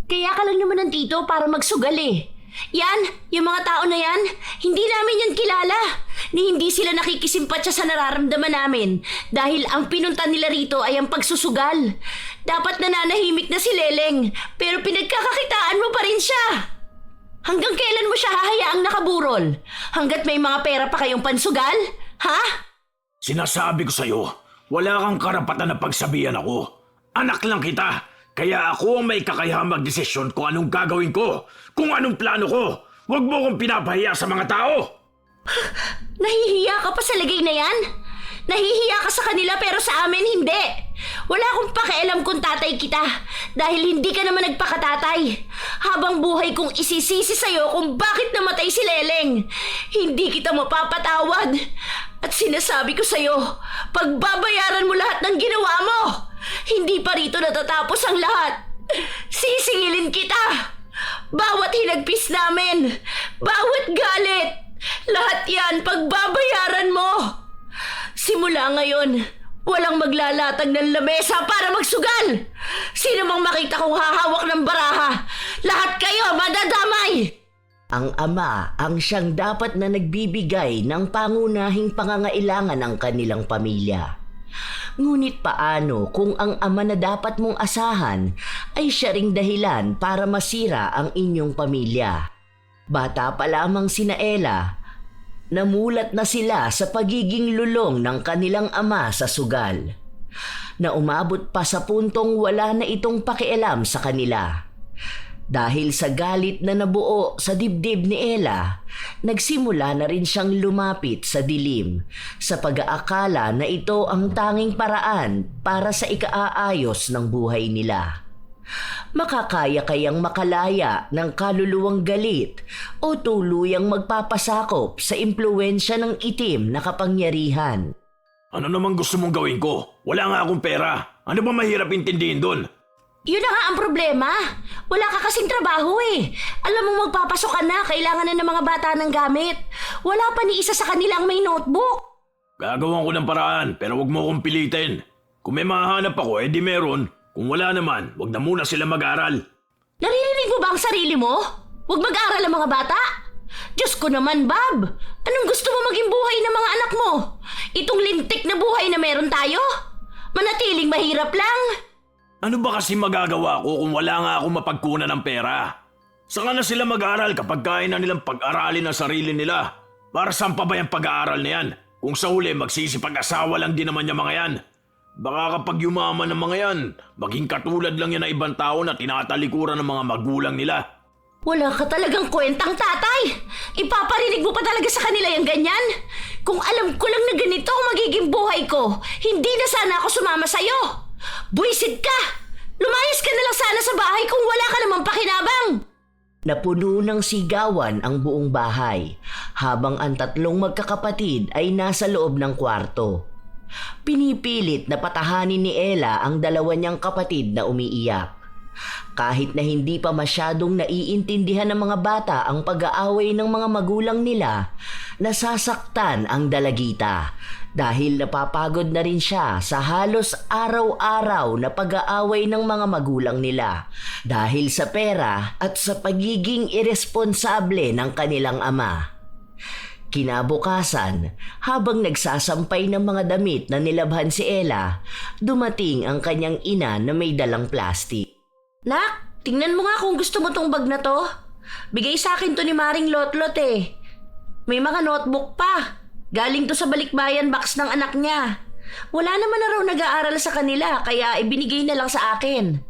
Kaya ka lang naman nandito para magsugal eh. Yan, yung mga tao na yan, hindi namin yan kilala. Ni hindi sila nakikisimpatya sa nararamdaman namin dahil ang pinunta nila rito ay ang pagsusugal. Dapat nananahimik na si Leleng, pero pinagkakakitaan mo pa rin siya. Hanggang kailan mo siya hahayaang nakaburol? Hanggat may mga pera pa kayong pansugal? Ha? Sinasabi ko sa'yo, wala kang karapatan na pagsabihan ako. Anak lang kita. Kaya ako ang may kakayahang magdesisyon kung anong gagawin ko, kung anong plano ko. Huwag mo akong pinapahiya sa mga tao. Nahihiya ka pa sa lagay na yan? Nahihiya ka sa kanila pero sa amin hindi. Wala akong pakialam kung tatay kita dahil hindi ka naman nagpakatatay. Habang buhay kong isisisi sa'yo kung bakit namatay si Leleng. Hindi kita mapapatawad. At sinasabi ko sa'yo, pagbabayaran mo lahat ng ginawa mo. Hindi pa rito natatapos ang lahat. Sisingilin kita. Bawat hinagpis namin, bawat galit, lahat yan pagbabayaran mo. Simula ngayon, walang maglalatag ng lamesa para magsugal. Sino mang makita kong hahawak ng baraha, lahat kayo madadamay. Ang ama ang siyang dapat na nagbibigay ng pangunahing pangangailangan ng kanilang pamilya. Ngunit paano kung ang ama na dapat mong asahan ay siya ring dahilan para masira ang inyong pamilya? Bata pa lamang sina Ella, namulat na sila sa pagiging lulong ng kanilang ama sa sugal, na umabot pa sa puntong wala na itong pakialam sa kanila. Dahil sa galit na nabuo sa dibdib ni Ella, nagsimula na rin siyang lumapit sa dilim sa pag-aakala na ito ang tanging paraan para sa ikaaayos ng buhay nila. Makakaya kayang makalaya ng kaluluwang galit o tuluyang magpapasakop sa impluwensya ng itim na kapangyarihan? Ano namang gusto mong gawin ko? Wala nga akong pera. Ano ba mahirap intindihin doon? Yun na nga ang problema. Wala ka kasing trabaho eh. Alam mo magpapasok ka na, kailangan na ng mga bata ng gamit. Wala pa ni isa sa kanilang may notebook. Gagawan ko ng paraan pero wag mo akong pilitin. Kung may mahanap ako, edi meron. Kung wala naman, wag na muna sila mag-aral. Naririnig mo ba ang sarili mo? Huwag mag-aral ang mga bata. Diyos ko naman, Bob. Anong gusto mo maging buhay ng mga anak mo? Itong lintik na buhay na meron tayo? Manatiling mahirap lang. Ano ba kasi magagawa ko kung wala nga akong mapagkunan ng pera? Saka na sila mag-aral kapag kaya na nilang pag-aralin ang sarili nila. Para saan pa ba yung pag-aaral na yan? Kung sa huli magsisipag-asawa lang din naman yung mga yan. Baka kapag yumaman ng mga yan, maging katulad lang yan ng ibang tao na tinatalikuran ng mga magulang nila. Wala ka talagang kwentang, tatay. Ipaparinig mo pa talaga sa kanila yung ganyan? Kung alam ko lang na ganito ang magiging buhay ko, hindi na sana ako sumama sa'yo. Buisit ka! Lumayas ka na lang sana sa bahay kung wala ka namang pakinabang! Napuno ng sigawan ang buong bahay habang ang tatlong magkakapatid ay nasa loob ng kwarto. Pinipilit na patahanin ni Ella ang dalawa niyang kapatid na umiiyak. Kahit na hindi pa masyadong naiintindihan ng mga bata ang pag-aaway ng mga magulang nila, nasasaktan ang dalagita dahil napapagod na rin siya sa halos araw-araw na pag-aaway ng mga magulang nila dahil sa pera at sa pagiging iresponsable ng kanilang ama. Kinabukasan, habang nagsasampay ng mga damit na nilabhan si Ella, dumating ang kanyang ina na may dalang plastic. Nak, tingnan mo nga kung gusto mo tong bag na to. Bigay sa akin to ni Maring Lotlot eh. May mga notebook pa. Galing to sa balikbayan box ng anak niya. Wala naman na raw nag-aaral sa kanila kaya ibinigay na lang sa akin.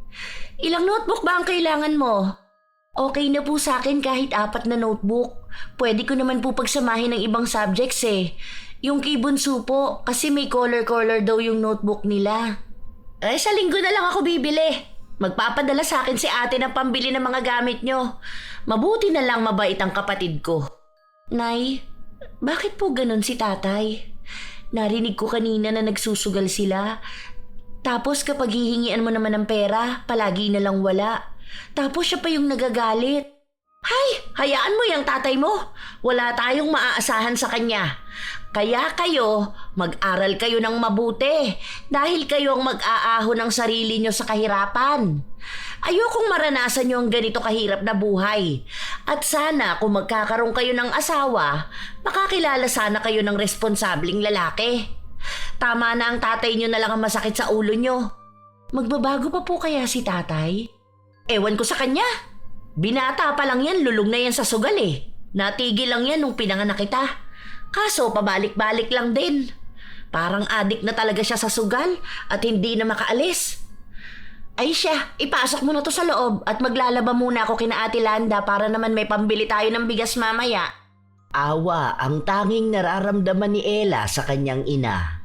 Ilang notebook ba ang kailangan mo? Okay na po sa akin kahit 4 na notebook. Pwede ko naman po pagsamahin ng ibang subjects eh. Yung kay Bunso po kasi may color-color daw yung notebook nila. Sa linggo na lang ako bibili. Magpapadala sa akin si ate ng pambili ng mga gamit nyo. Mabuti na lang mabait ang kapatid ko. Nay, bakit po ganun si tatay? Narinig ko kanina na nagsusugal sila. Tapos kapag hihingian mo naman ng pera, palagi na lang wala. Tapos siya pa yung nagagalit. Hay, hayaan mo yung tatay mo. Wala tayong maaasahan sa kanya. Kaya kayo, mag-aral kayo ng mabuti dahil kayo ang mag-aahon ng sarili nyo sa kahirapan. Ayokong maranasan nyo ang ganito kahirap na buhay. At sana kung magkakaroon kayo ng asawa, makakilala sana kayo ng responsabling lalaki. Tama na ang tatay nyo na lang ang masakit sa ulo nyo. Magbabago pa po kaya si tatay? Ewan ko sa kanya. Binata pa lang yan, lulong na yan sa sugal eh. Natigil lang yan nung pinanganak kita. Kaso pabalik-balik lang din. Parang adik na talaga siya sa sugal at hindi na makaalis. Ay siya, ipasok mo na to sa loob at maglalaba muna ako kina Ate Landa para naman may pambili tayo ng bigas mamaya. Awa ang tanging nararamdaman ni Ella sa kanyang ina.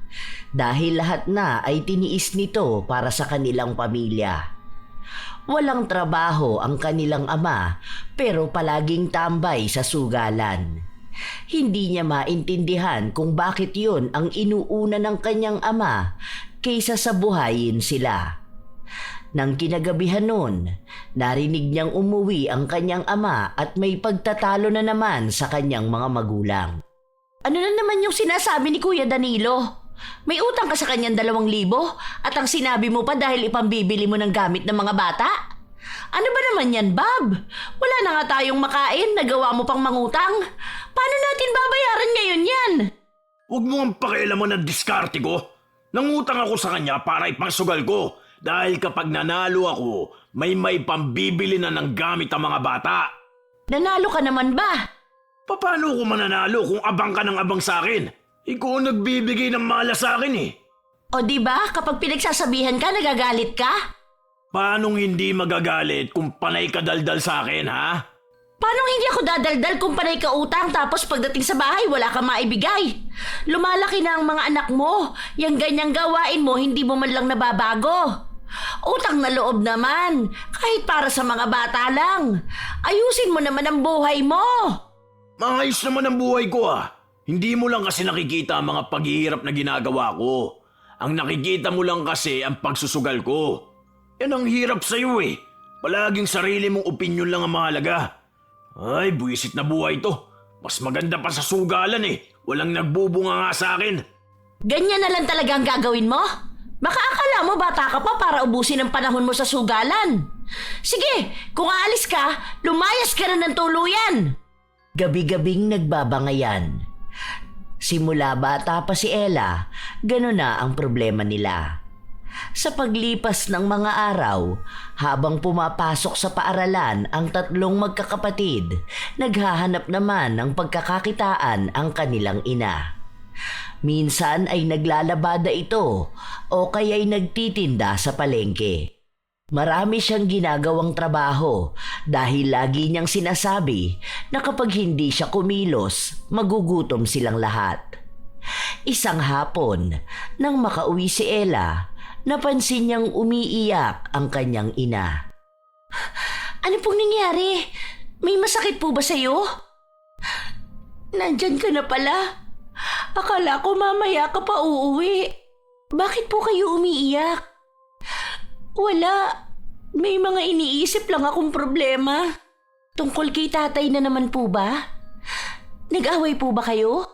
Dahil lahat na ay tiniis nito para sa kanilang pamilya. Walang trabaho ang kanilang ama pero palaging tambay sa sugalan. Hindi niya maintindihan kung bakit yun ang inuuna ng kanyang ama kaysa sa buhayin sila. Nang kinagabihan nun, narinig niyang umuwi ang kanyang ama at may pagtatalo na naman sa kanyang mga magulang. Ano na naman yung sinasabi ni Kuya Danilo? May utang ka sa kanyang 2,000 at ang sinabi mo pa dahil ipambibili mo ng gamit ng mga bata? Ano ba naman yan, Bob? Wala na nga tayong makain, nagawa mo pang mangutang. Paano natin babayaran ngayon yan? Huwag mo ang pakialaman ng diskarte ko. Nangutang ako sa kanya para ipangsugal ko. Dahil kapag nanalo ako, may pambibili na ng gamit ang mga bata. Nanalo ka naman ba? Paano ko mananalo kung abang ka ng abang sa akin? Ikaw ang nagbibigay ng malas sa akin eh. O di ba kapag pinagsasabihan ka, nagagalit ka? Paanong hindi magagalit kung panay ka daldal sa akin, ha? Paano hindi ako dadaldal kung panay ka utang tapos pagdating sa bahay wala kang maibigay? Lumalaki na ang mga anak mo. Yang ganyang gawain mo hindi mo man lang nababago. Utang na loob naman, kahit para sa mga bata lang. Ayusin mo naman ang buhay mo. Maayos naman ang buhay ko ah. Hindi mo lang kasi nakikita ang mga paghihirap na ginagawa ko. Ang nakikita mo lang kasi ang pagsusugal ko. Yan ang hirap sa'yo eh. Palaging sarili mong opinyon lang ang mahalaga. Ay, buwisit na buhay to. Mas maganda pa sa sugalan eh. Walang nagbubunga nga sa akin. Ganyan na lang talaga ang gagawin mo? Baka akala mo bata ka pa para ubusin ang panahon mo sa sugalan. Sige, kung aalis ka, lumayas ka na ng tuluyan. Gabi-gabing nagbabangayan. Simula bata pa si Ella, gano'n na ang problema nila. Sa paglipas ng mga araw, habang pumapasok sa paaralan ang 3 magkakapatid, naghahanap naman ng pagkakakitaan ang kanilang ina. Minsan ay naglalabada ito o kaya'y nagtitinda sa palengke. Marami siyang ginagawang trabaho dahil lagi niyang sinasabi na kapag hindi siya kumilos, magugutom silang lahat. Isang hapon, nang makauwi si Ella, napansin niyang umiiyak ang kanyang ina. Ano pong nangyari? May masakit po ba sa'yo? Nandyan ka na pala. Akala ko mamaya ka pa uuwi. Bakit po kayo umiiyak? Wala. May mga iniisip lang akong problema. Tungkol kay tatay na naman po ba? Nag-away po ba kayo?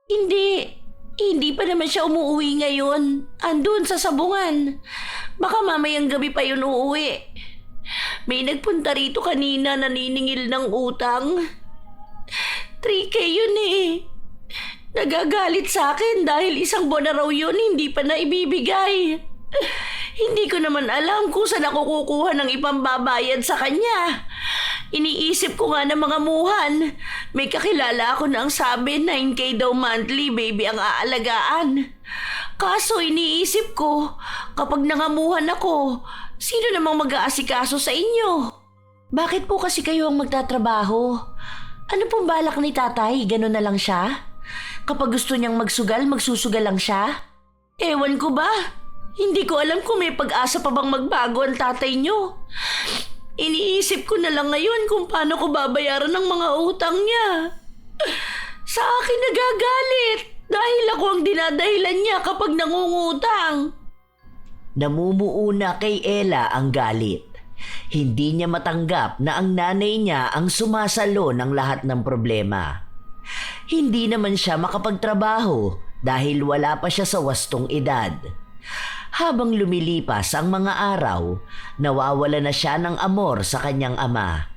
Hindi. Hindi pa naman siya umuwi ngayon. Andun sa sabungan. Baka mamayang gabi pa yun uuwi. May nagpunta rito kanina naniningil ng utang. 3K yun eh. Nagagalit sa akin dahil 1 buwan na raw yun hindi pa naibibigay. Hindi ko naman alam kung saan ako kukuha ng ipambabayad sa kanya. Iniisip ko nga ng mga muhan. May kakilala ako na ang sabi 9K daw monthly baby ang aalagaan. Kaso iniisip ko, kapag nangamuhan ako, sino namang mag-aasikaso sa inyo? Bakit po kasi kayo ang magtatrabaho? Ano pong balak ni tatay? Ganon na lang siya? Kapag gusto niyang magsugal, magsusugal lang siya? Ewan ko ba? Hindi ko alam kung may pag-asa pa bang magbago ang tatay niyo. Iniisip ko na lang ngayon kung paano ko babayaran ng mga utang niya. Sa akin nagagalit dahil ako ang dinadahilan niya kapag nangungutang. Namumuuna kay Ella ang galit. Hindi niya matanggap na ang nanay niya ang sumasalo ng lahat ng problema. Hindi naman siya makapagtrabaho dahil wala pa siya sa wastong edad. Habang lumilipas ang mga araw, nawawala na siya ng amor sa kanyang ama.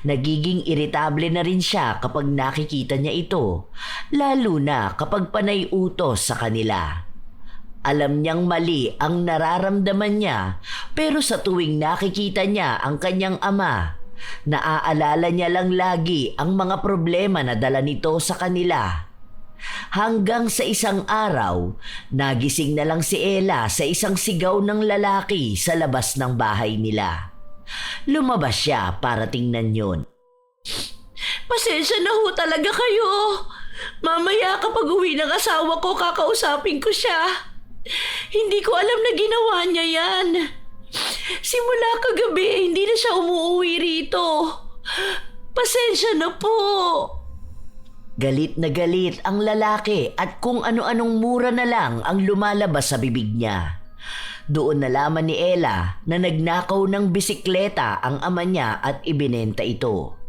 Nagiging iritable na rin siya kapag nakikita niya ito, lalo na kapag panay utos sa kanila. Alam niyang mali ang nararamdaman niya, pero sa tuwing nakikita niya ang kanyang ama, naaalala niya lang lagi ang mga problema na dala nito sa kanila. Hanggang sa isang araw, nagising na lang si Ella sa isang sigaw ng lalaki sa labas ng bahay nila. Lumabas siya para tingnan yon. Pasensya na ho talaga kayo. Mamaya kapag uwi ng asawa ko, kakausapin ko siya. Hindi ko alam na ginawa niya yan. Simula kagabi, hindi na siya umuwi rito. Pasensya na po. Galit na galit ang lalaki at kung ano-anong mura na lang ang lumalabas sa bibig niya. Doon nalaman ni Ella na nagnakaw ng bisikleta ang ama niya at ibinenta ito.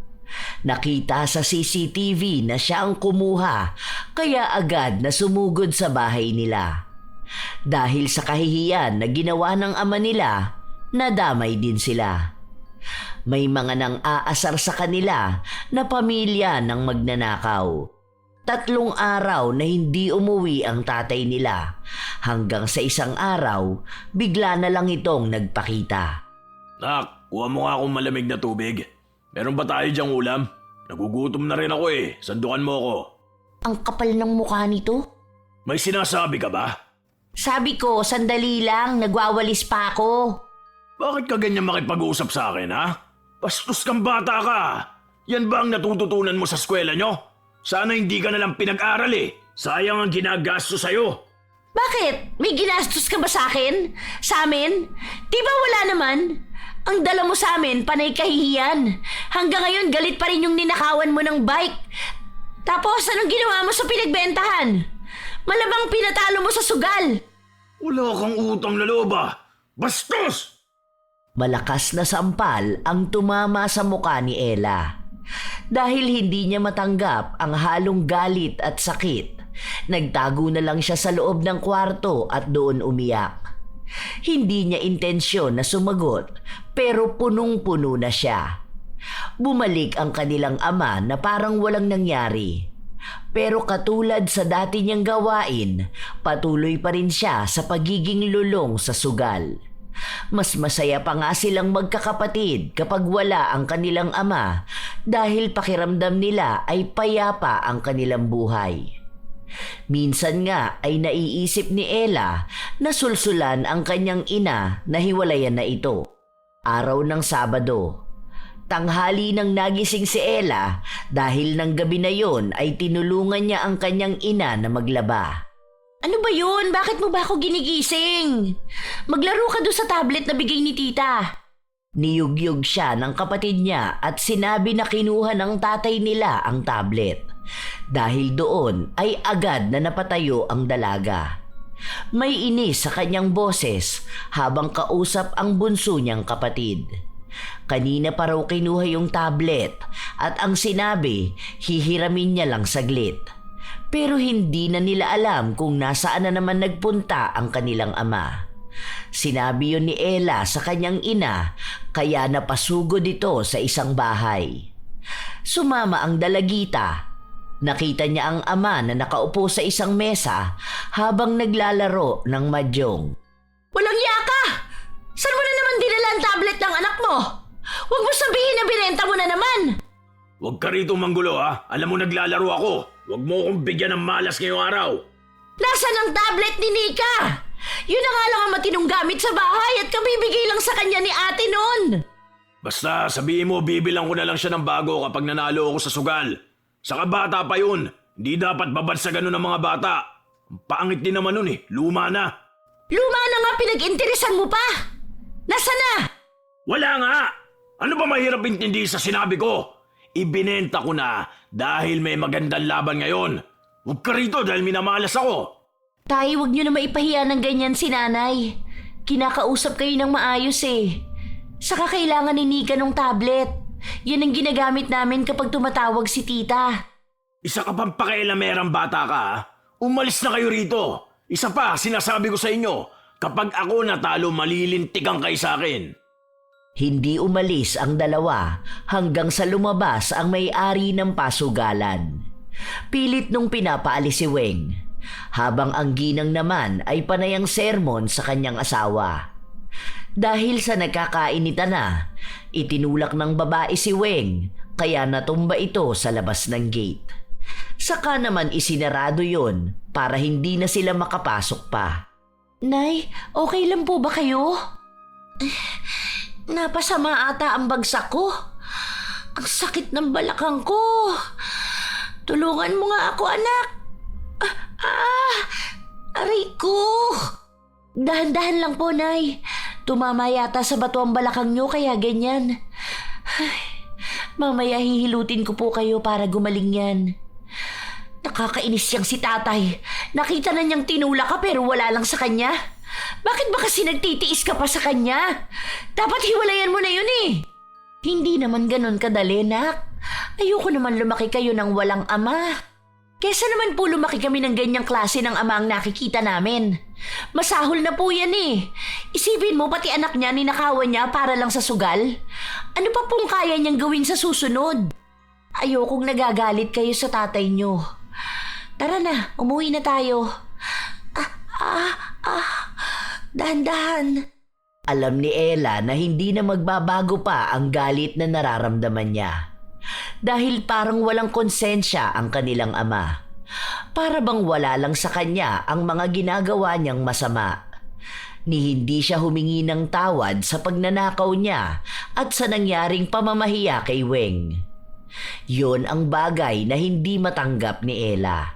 Nakita sa CCTV na siya ang kumuha, kaya agad na sumugod sa bahay nila. Dahil sa kahihiyan na ginawa ng ama nila, nadamay din sila. May mga nang aasar sa kanila na pamilya ng magnanakaw. 3 araw na hindi umuwi ang tatay nila, hanggang sa isang araw, bigla na lang itong nagpakita. Nak, kuha mo nga akong malamig na tubig. Meron ba tayo diyang ulam? Nagugutom na rin ako eh. Sandukan mo ako. Ang kapal ng mukha nito. May sinasabi ka ba? Sabi ko, sandali lang, nagwawalis pa ako. Bakit ka ganyan makipag-uusap sa akin, ha? Bastos kang bata ka. Yan ba ang natututunan mo sa eskwela nyo? Sana hindi ka nalang pinag-aral eh. Sayang ang ginagastos sa'yo. Bakit? May ginastos ka ba sa akin? Sa amin? Di ba wala naman? Ang dala mo sa amin, panay kahihiyan. Hanggang ngayon, galit pa rin yung ninakawan mo ng bike. Tapos, anong ginawa mo sa pinagbentahan? Malamang pinatalo mo sa sugal. Wala kang utang na loob ah. Bastos! Malakas na sampal ang tumama sa mukha ni Ella. Dahil hindi niya matanggap ang halong galit at sakit, nagtago na lang siya sa loob ng kwarto at doon umiyak. Hindi niya intensyon na sumagot, pero punong-puno na siya. Bumalik ang kanilang ama na parang walang nangyari. Pero katulad sa dati niyang gawain, patuloy pa rin siya sa pagiging lulong sa sugal. Mas masaya pa nga silang magkakapatid kapag wala ang kanilang ama dahil pakiramdam nila ay payapa ang kanilang buhay. Minsan nga ay naiisip ni Ella na sulsulan ang kanyang ina na hiwalayan na ito. Araw ng Sabado. Tanghali nang nagising si Ella dahil ng gabi na yon ay tinulungan niya ang kanyang ina na maglaba. Ano ba yun? Bakit mo ba ako ginigising? Maglaro ka doon sa tablet na bigay ni tita. Niyugyug siya ng kapatid niya at sinabi na kinuha ng tatay nila ang tablet. Dahil doon ay agad na napatayo ang dalaga. May inis sa kanyang boses habang kausap ang bunso niyang kapatid. Kanina pa raw kinuha yung tablet at ang sinabi, hihiramin niya lang saglit. Pero hindi na nila alam kung nasaan na naman nagpunta ang kanilang ama. Sinabi yun ni Ella sa kanyang ina, kaya napasugod ito sa isang bahay. Sumama ang dalagita. Nakita niya ang ama na nakaupo sa isang mesa habang naglalaro ng mahjong. Walang yaka! Saan mo na naman dinala ang tablet ng anak mo? Huwag mo sabihin na binenta mo na naman! Huwag ka rito manggulo ha. Alam mo naglalaro ako. Huwag mo akong bigyan ng malas ngayong araw. Nasaan ang tablet ni Nika? Yun na nga lang ang matinong gamit sa bahay at kabibigay lang sa kanya ni ate noon. Basta sabihin mo bibilang ko na lang siya ng bago kapag nanalo ako sa sugal. Saka bata pa yun. Hindi dapat babad sa ganun ng mga bata. Ang pangit din naman nun eh. Luma na. Luma na nga pinag-interesan mo pa. Nasaan na? Wala nga. Ano ba mahirap intindi sa sinabi ko? Ibinenta ko na dahil may magandang laban ngayon. Huwag ka rito dahil minamalas ako. Tay, huwag niyo na maipahiya ng ganyan si nanay. Kinakausap kayo ng maayos eh. Saka kailangan ni Nika ng tablet. Yan ang ginagamit namin kapag tumatawag si tita. Isa ka pang pakialamerang bata ka, ha? Umalis na kayo rito. Isa pa, sinasabi ko sa inyo, kapag ako natalo, malilintikan kayo sa akin. Hindi umalis ang dalawa hanggang sa lumabas ang may-ari ng pasugalan. Pilit nung pinapaalis si Weng, habang ang ginang naman ay panayang sermon sa kanyang asawa. Dahil sa nagkakainitan na, itinulak ng babae si Weng kaya natumba ito sa labas ng gate. Saka naman isinarado yon para hindi na sila makapasok pa. Nay, okay lang po ba kayo? Napasama ata ang bagsak ko. Ang sakit ng balakang ko. Tulungan mo nga ako, anak. Aray ko. Dahan-dahan lang po, Nay. Tumama yata sa bato ang balakang nyo kaya ganyan. Ay, mamaya hihilutin ko po kayo para gumaling yan. Nakakainis siyang si tatay. Nakita na niyang tinula ka pero wala lang sa kanya. Bakit ba kasi nagtitiis ka pa sa kanya? Dapat hiwalayan mo na yun eh. Hindi naman ganun kadali, nak. Ayoko naman lumaki kayo ng walang ama. Kesa naman po lumaki kami ng ganyang klase ng ama ang nakikita namin. Masahol na po yan eh. Isipin mo pati anak niya ninakawan niya para lang sa sugal. Ano pa pong kaya niyang gawin sa susunod? Ayokong nagagalit kayo sa tatay niyo. Tara na, umuwi na tayo. Dahan-dahan. Alam ni Ella na hindi na magbabago pa ang galit na nararamdaman niya. Dahil parang walang konsensya ang kanilang ama. Para bang wala lang sa kanya ang mga ginagawa niyang masama. Ni hindi siya humingi ng tawad sa pagnanakaw niya at sa nangyaring pamamahiya kay Weng. Yun ang bagay na hindi matanggap ni Ella.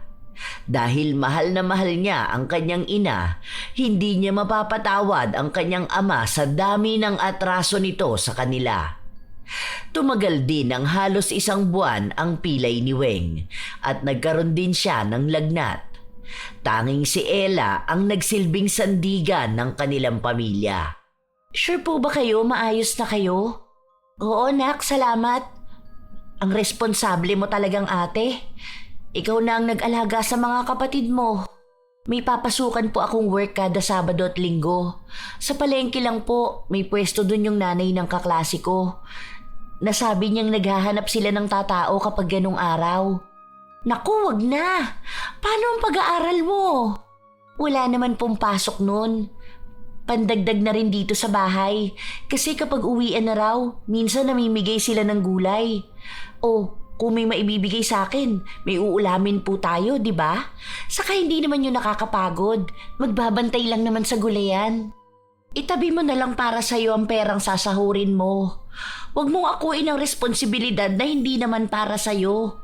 Dahil mahal na mahal niya ang kanyang ina, hindi niya mapapatawad ang kanyang ama sa dami ng atraso nito sa kanila. Tumagal din ng halos 1 buwan ang pilay ni Weng at nagkaroon din siya ng lagnat. Tanging si Ella ang nagsilbing sandigan ng kanilang pamilya. Sure po ba kayo maayos na kayo? Oo, nak, salamat. Ang responsable mo talagang ate. Ikaw na ang nag-alaga sa mga kapatid mo. May papasukan po akong work kada Sabado at Linggo. Sa palengke lang po, may pwesto dun yung nanay ng kaklase ko. Nasabi niyang naghahanap sila ng tatao kapag ganong araw. Naku, wag na. Paano ang pag-aaral mo? Wala naman pong pasok nun. Pandagdag na rin dito sa bahay. Kasi kapag uwian na raw, minsan namimigay sila ng gulay. O, kung may maibibigay sa akin, may uulamin po tayo, di ba? Saka hindi naman yun nakakapagod. Magbabantay lang naman sa gulayan. Itabi mo na lang para sa'yo ang perang sasahurin mo. Huwag mong akuin ang responsibilidad na hindi naman para sa'yo.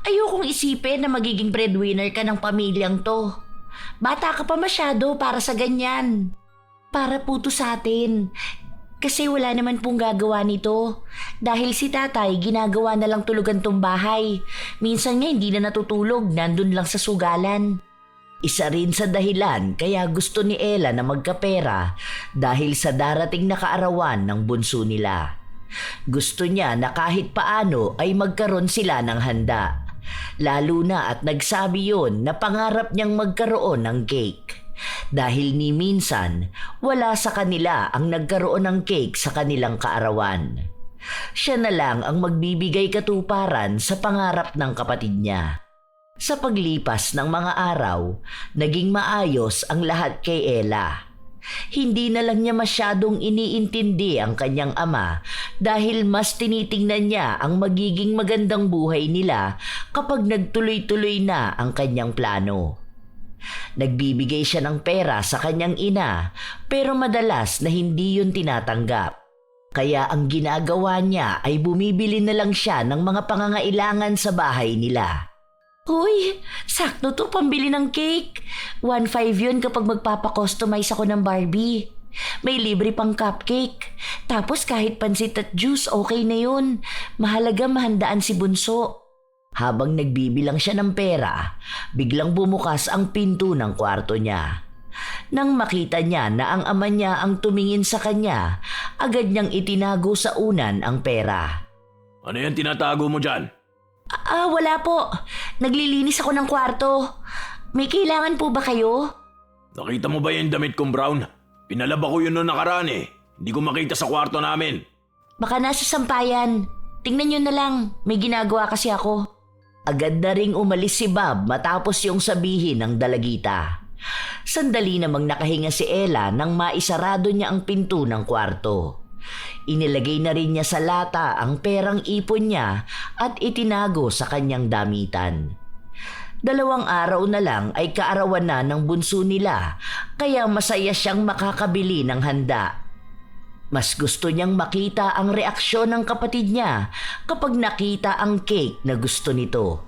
Ayokong isipin na magiging breadwinner ka ng pamilyang to. Bata ka pa masyado para sa ganyan. Para po to sa atin. Kasi wala naman pong gagawa nito. Dahil si tatay ginagawa na lang tulugan tong bahay. Minsan nga hindi na natutulog, nandun lang sa sugalan. Isa rin sa dahilan kaya gusto ni Ella na magkapera dahil sa darating na kaarawan ng bunso nila. Gusto niya na kahit paano ay magkaroon sila ng handa. Lalo na at nagsabi yon na pangarap niyang magkaroon ng cake. Dahil ni minsan, wala sa kanila ang nagkaroon ng cake sa kanilang kaarawan. Siya na lang ang magbibigay katuparan sa pangarap ng kapatid niya. Sa paglipas ng mga araw, naging maayos ang lahat kay Ella. Hindi na lang niya masyadong iniintindi ang kanyang ama dahil mas tinitingnan niya ang magiging magandang buhay nila kapag nagtuloy-tuloy na ang kanyang plano. Nagbibigay siya ng pera sa kanyang ina pero madalas na hindi yun tinatanggap. Kaya ang ginagawa niya ay bumibili na lang siya ng mga pangangailangan sa bahay nila. Uy, sakto to pambili ng cake. 1.5 yun kapag magpapakustomize ako ng Barbie. May libre pang cupcake. Tapos kahit pansit at juice, okay na yun. Mahalaga mahandaan si Bunso. Habang nagbibilang siya ng pera, biglang bumukas ang pinto ng kwarto niya. Nang makita niya na ang ama niya ang tumingin sa kanya, agad niyang itinago sa unan ang pera. Ano yan tinatago mo dyan? Wala po. Naglilinis ako ng kwarto. May kailangan po ba kayo? Nakita mo ba yung damit kong brown? Pinalaba ko yun noong nakaraan eh. Hindi ko makita sa kwarto namin. Baka nasa sampayan. Tingnan nyo na lang. May ginagawa kasi ako. Agad na ring umalis si Bob matapos yung sabihin ng dalagita. Sandali namang nakahinga si Ella nang maisarado niya ang pinto ng kwarto. Inilagay na rin niya sa lata ang perang ipon niya at itinago sa kanyang damitan. 2 araw na lang ay kaarawan na ng bunso nila, kaya masaya siyang makakabili ng handa. Mas gusto niyang makita ang reaksyon ng kapatid niya kapag nakita ang cake na gusto nito.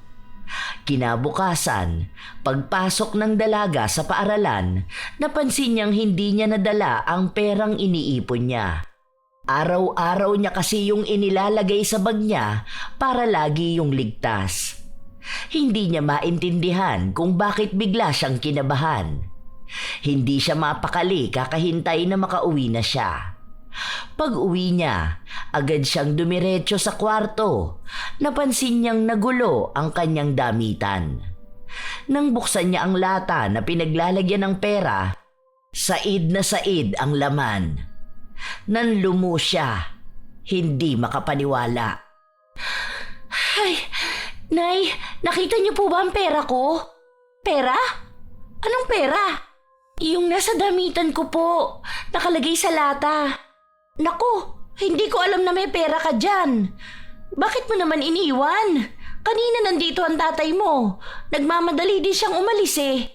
Kinabukasan, pagpasok ng dalaga sa paaralan, napansin niyang hindi niya nadala ang perang iniipon niya. Araw-araw niya kasi yung inilalagay sa bag niya para lagi yung ligtas. Hindi niya maintindihan kung bakit bigla siyang kinabahan. Hindi siya mapakali kakahintay na makauwi na siya. Pag-uwi niya, agad siyang dumiretso sa kwarto. Napansin niyang nagulo ang kanyang damitan. Nang buksan niya ang lata na pinaglalagyan ng pera, said na said ang laman. Nanlumo siya, hindi makapaniwala. Ay, Nay, nakita niyo po ba ang pera ko? Pera? Anong pera? Yung nasa damitan ko po, nakalagay sa lata. Naku, hindi ko alam na may pera ka dyan. Bakit mo naman iniwan? Kanina nandito ang tatay mo. Nagmamadali din siyang umalis eh.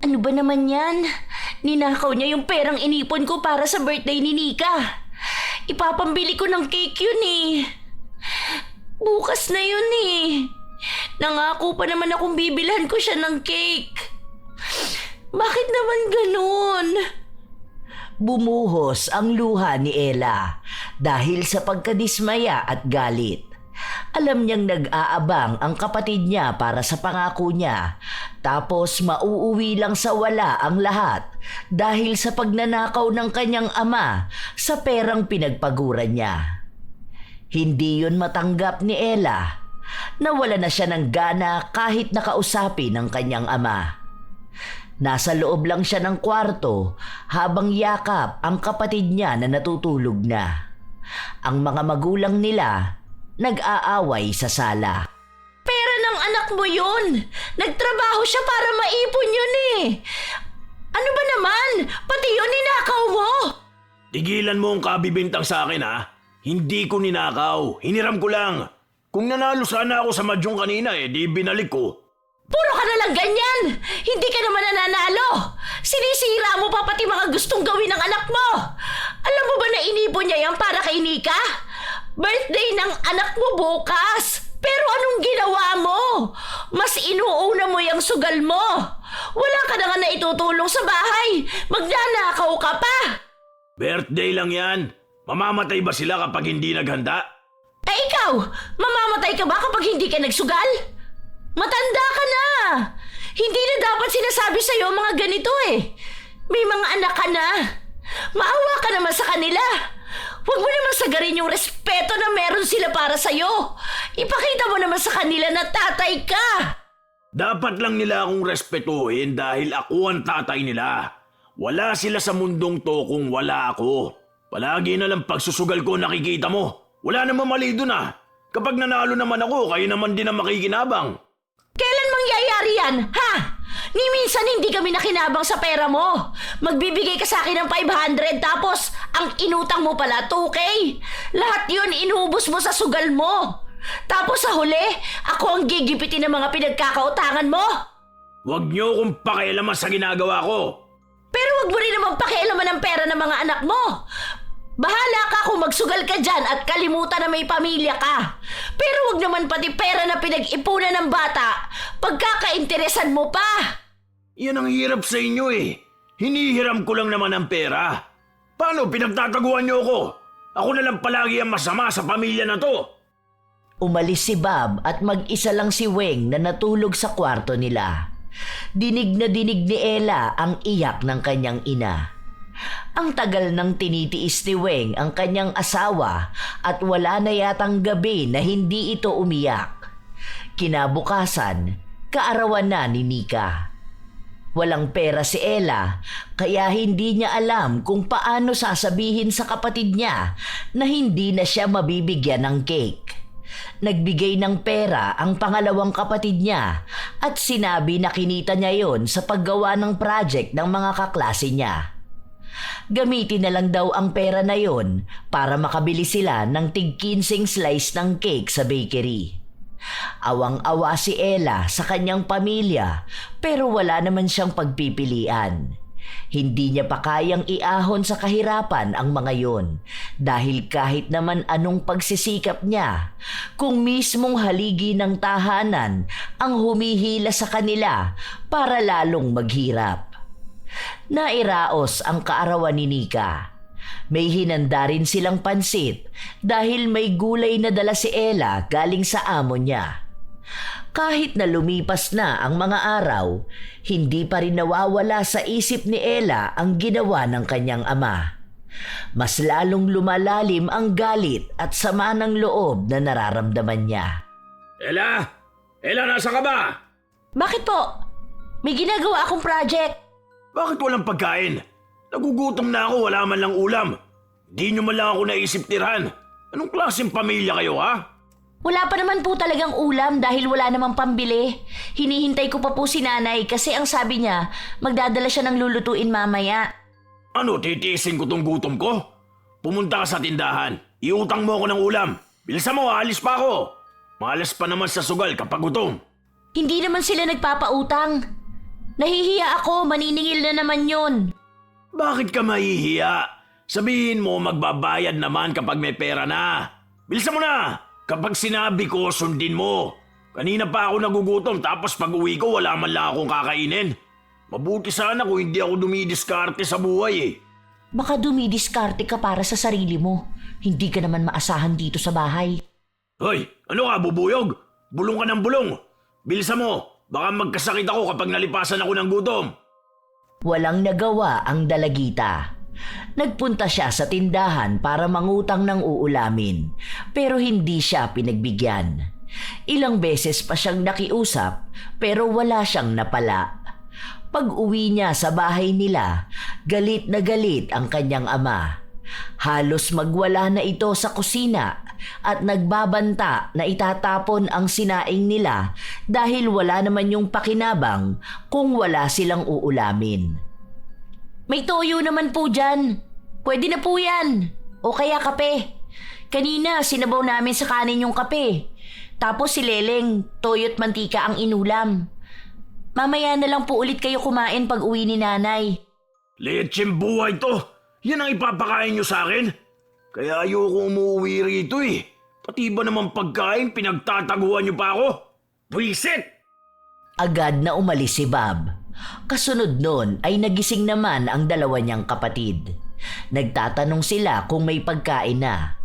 Ano ba naman yan? Ninakaw niya yung perang inipon ko para sa birthday ni Nika. Ipapambili ko ng cake yun eh. Bukas na yun eh. Nangako pa naman akong bibilhan ko siya ng cake. Bakit naman ganun? Bumuhos ang luha ni Ella dahil sa pagkadismaya at galit. Alam niyang nag-aabang ang kapatid niya para sa pangako niya, tapos mauuwi lang sa wala ang lahat dahil sa pagnanakaw ng kanyang ama sa perang pinagpaguran niya. Hindi yun matanggap ni Ella. Nawala na siya ng gana kahit nakausapin ng kanyang ama. Nasa loob lang siya ng kwarto habang yakap ang kapatid niya na natutulog na. Ang mga magulang nila nag-aaway sa sala. Pera ng anak mo yun! Nagtrabaho siya para maipon yun eh! Ano ba naman? Pati yun ninakaw mo! Tigilan mo ang kabibintang sa akin ha. Hindi ko ninakaw. Hiniram ko lang. Kung nanalo sana ako sa madyong kanina di binalik ko. Puro ka na lang ganyan! Hindi ka naman nananalo! Sinisira mo pa pati mga gustong gawin ng anak mo! Alam mo ba na inipon niya yan para kay Nika? Birthday ng anak mo bukas! Pero anong ginawa mo? Mas inuuna mo yung sugal mo! Wala ka na nga na itutulong sa bahay! Magnanakaw ka pa! Birthday lang yan. Mamamatay ba sila kapag hindi naghanda? Ikaw! Mamamatay ka ba kapag hindi ka nagsugal? Matanda ka na! Hindi na dapat sinasabi sa'yo mga ganito eh. May mga anak ka na. Maawa ka naman sa kanila. Huwag mo naman sagarin yung respeto na meron sila para sa'yo. Ipakita mo naman sa kanila na tatay ka. Dapat lang nila akong respetuhin dahil ako ang tatay nila. Wala sila sa mundong to kung wala ako. Palagi na lang pagsusugal ko nakikita mo. Wala namang mali dun ah. Kapag nanalo naman ako, kayo naman din ang makikinabang. Kailan mangyayari yan, ha? Ni minsan hindi kami nakinabang sa pera mo. Magbibigay ka sa akin ng 500 tapos ang inutang mo pala 2K. Lahat yun inubos mo sa sugal mo. Tapos sa huli, ako ang gigipitin ng mga pinagkakautangan mo. Huwag niyo akong pakialaman sa ginagawa ko. Pero wag mo rin naman pakialaman ng pera ng mga anak mo. Bahala ka kung magsugal ka dyan at kalimutan na may pamilya ka. Pero wag naman pati pera na pinag-ipunan ng bata, pagkakainteresan mo pa. Yan ang hirap sa inyo eh. Hinihiram ko lang naman ang pera. Paano pinagtataguan niyo ako? Ako na lang palagi ang masama sa pamilya na to. Umalis si Bob at mag-isa lang si Weng na natulog sa kwarto nila. Dinig na dinig ni Ella ang iyak ng kanyang ina. Ang tagal nang tinitiis ni Weng ang kanyang asawa at wala na yatang gabi na hindi ito umiyak. Kinabukasan, kaarawan na ni Nika. Walang pera si Ella kaya hindi niya alam kung paano sasabihin sa kapatid niya na hindi na siya mabibigyan ng cake. Nagbigay ng pera ang pangalawang kapatid niya at sinabi na kinita niya yon sa paggawa ng project ng mga kaklase niya. Gamitin na lang daw ang pera na yon para makabili sila ng tig-15 slice ng cake sa bakery. Awang-awa si Ella sa kanyang pamilya pero wala naman siyang pagpipilian. Hindi niya pa kayang iahon sa kahirapan ang mga yon dahil kahit naman anong pagsisikap niya, kung mismong haligi ng tahanan ang humihila sa kanila para lalong maghirap. Nairaos ang kaarawan ni Nika. May hinanda rin silang pansit dahil may gulay na dala si Ella galing sa amo niya. Kahit na lumipas na ang mga araw, hindi pa rin nawawala sa isip ni Ella ang ginawa ng kanyang ama. Mas lalong lumalalim ang galit at sama ng loob na nararamdaman niya. Ella! Ella, nasa ka ba? Bakit po? May ginagawa akong project. Bakit walang pagkain? Nagugutom na ako, wala man lang ulam. Di nyo man lang ako naisip tirhan. Anong klaseng pamilya kayo, ha? Wala pa naman po talagang ulam dahil wala namang pambili. Hinihintay ko pa po si nanay kasi ang sabi niya, magdadala siya ng lulutuin mamaya. Ano, titiisin ko tong gutom ko? Pumunta ka sa tindahan. Iutang mo ako ng ulam. Bilisan mo, alis pa ako. Malas pa naman sa sugal kapag gutom. Hindi naman sila nagpapautang. Nahihiya ako, maniningil na naman yun. Bakit ka mahihiya? Sabihin mo magbabayad naman kapag may pera na. Bilisan mo na! Kapag sinabi ko, sundin mo. Kanina pa ako nagugutom tapos pag uwi ko wala man lang akong kakainin. Mabuti sana kung hindi ako dumidiskarte sa buhay eh. Baka dumidiskarte ka para sa sarili mo. Hindi ka naman maasahan dito sa bahay. Hoy, ano ka bubuyog? Bulong ka ng bulong. Bilisan mo, baka magkasakit ako kapag nalipasan ako ng gutom. Walang nagawa ang dalagita. Nagpunta siya sa tindahan para mangutang ng uulamin, pero hindi siya pinagbigyan. Ilang beses pa siyang nakiusap, pero wala siyang napala. Pag-uwi niya sa bahay nila, galit na galit ang kanyang ama. Halos magwala na ito sa kusina at nagbabanta na itatapon ang sinaing nila dahil wala naman yung pakinabang kung wala silang uulamin. May toyo naman po dyan. Pwede na po yan. O kaya kape. Kanina sinabaw namin sa kanin yung kape. Tapos si Leleng, toyo't mantika ang inulam. Mamaya na lang po ulit kayo kumain pag uwi ni nanay. Lecheng buhay to. Yan ang ipapakain nyo sa akin. Kaya ayoko umuwi rito eh. Pati ba naman pagkain pinagtataguan nyo pa ako? Buisit! Agad na umalis si Bob. Kasunod nun ay nagising naman ang dalawa niyang kapatid. Nagtatanong sila kung may pagkain na.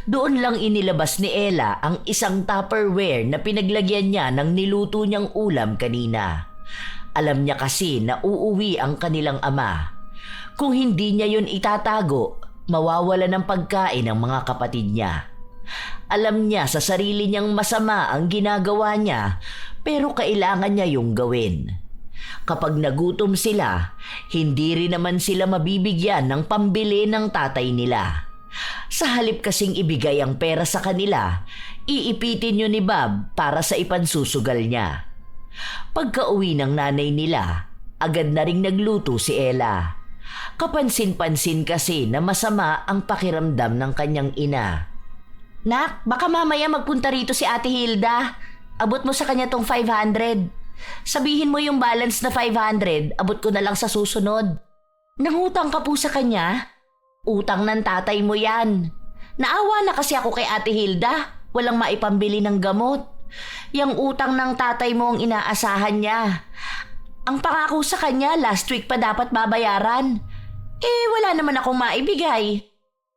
Doon lang inilabas ni Ella ang isang Tupperware na pinaglagyan niya ng niluto niyang ulam kanina. Alam niya kasi na uuwi ang kanilang ama. Kung hindi niya yun itatago, mawawala ng pagkain ang mga kapatid niya. Alam niya sa sarili niyang masama ang ginagawa niya, pero kailangan niya yung gawin. Kapag nagutom sila, hindi rin naman sila mabibigyan ng pambili ng tatay nila. Sa halip kasing ibigay ang pera sa kanila, iipitin yun ni Bob para sa ipansusugal niya. Pagka-uwi ng nanay nila, agad na ring nagluto si Ella. Kapansin-pansin kasi na masama ang pakiramdam ng kanyang ina. Nak, baka mamaya magpunta rito si Ate Hilda. Abot mo sa kanya tong 500. Sabihin mo yung balance na 500, abot ko na lang sa susunod. Nangutang ka po sa kanya? Utang ng tatay mo yan. Naawa na kasi ako kay Ate Hilda. Walang maipambili ng gamot. Yang utang ng tatay mo ang inaasahan niya. Ang pangako sa kanya, last week pa dapat babayaran. Wala naman akong maibigay.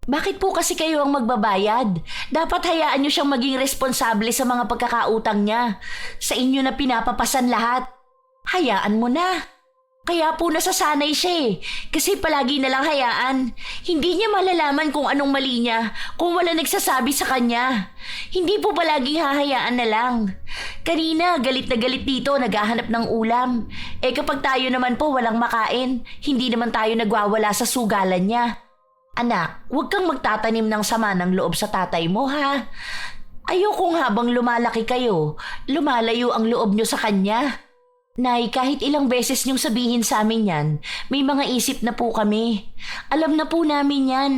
Bakit po kasi kayo ang magbabayad? Dapat hayaan niyo siyang maging responsable sa mga pagkakautang niya. Sa inyo na pinapapasan lahat. Hayaan mo na. Kaya po nasasanay siya eh. Kasi palagi na lang hayaan. Hindi niya malalaman kung anong mali niya kung wala nagsasabi sa kanya. Hindi po palaging hahayaan na lang. Kanina, galit na galit dito, naghahanap ng ulam. Eh kapag tayo naman po walang makain, hindi naman tayo nagwawala sa sugalan niya. Anak, huwag kang magtatanim ng sama ng loob sa tatay mo ha. Ayokong habang lumalaki kayo, lumalayo ang loob niyo sa kanya. Nay, kahit ilang beses niyong sabihin sa amin yan, may mga isip na po kami. Alam na po namin yan.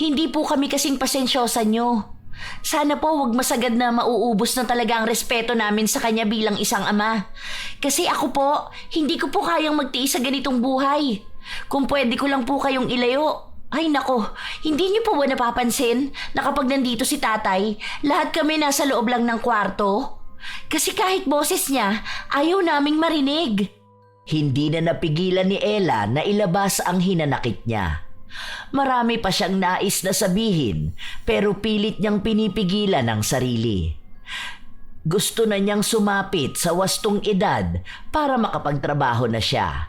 Hindi po kami kasing pasensyosa niyo. Sana po wag masagad na mauubos na talaga ang respeto namin sa kanya bilang isang ama. Kasi ako po, hindi ko po kayang magtiis sa ganitong buhay. Kung pwede ko lang po kayong ilayo. Ay nako, hindi niyo po ba napapansin na kapag nandito si tatay, lahat kami nasa loob lang ng kwarto? Kasi kahit boses niya, ayaw naming marinig. Hindi na napigilan ni Ella na ilabas ang hinanakit niya. Marami pa siyang nais na sabihin pero pilit niyang pinipigilan ang sarili. Gusto na niyang sumapit sa wastong edad para makapagtrabaho na siya.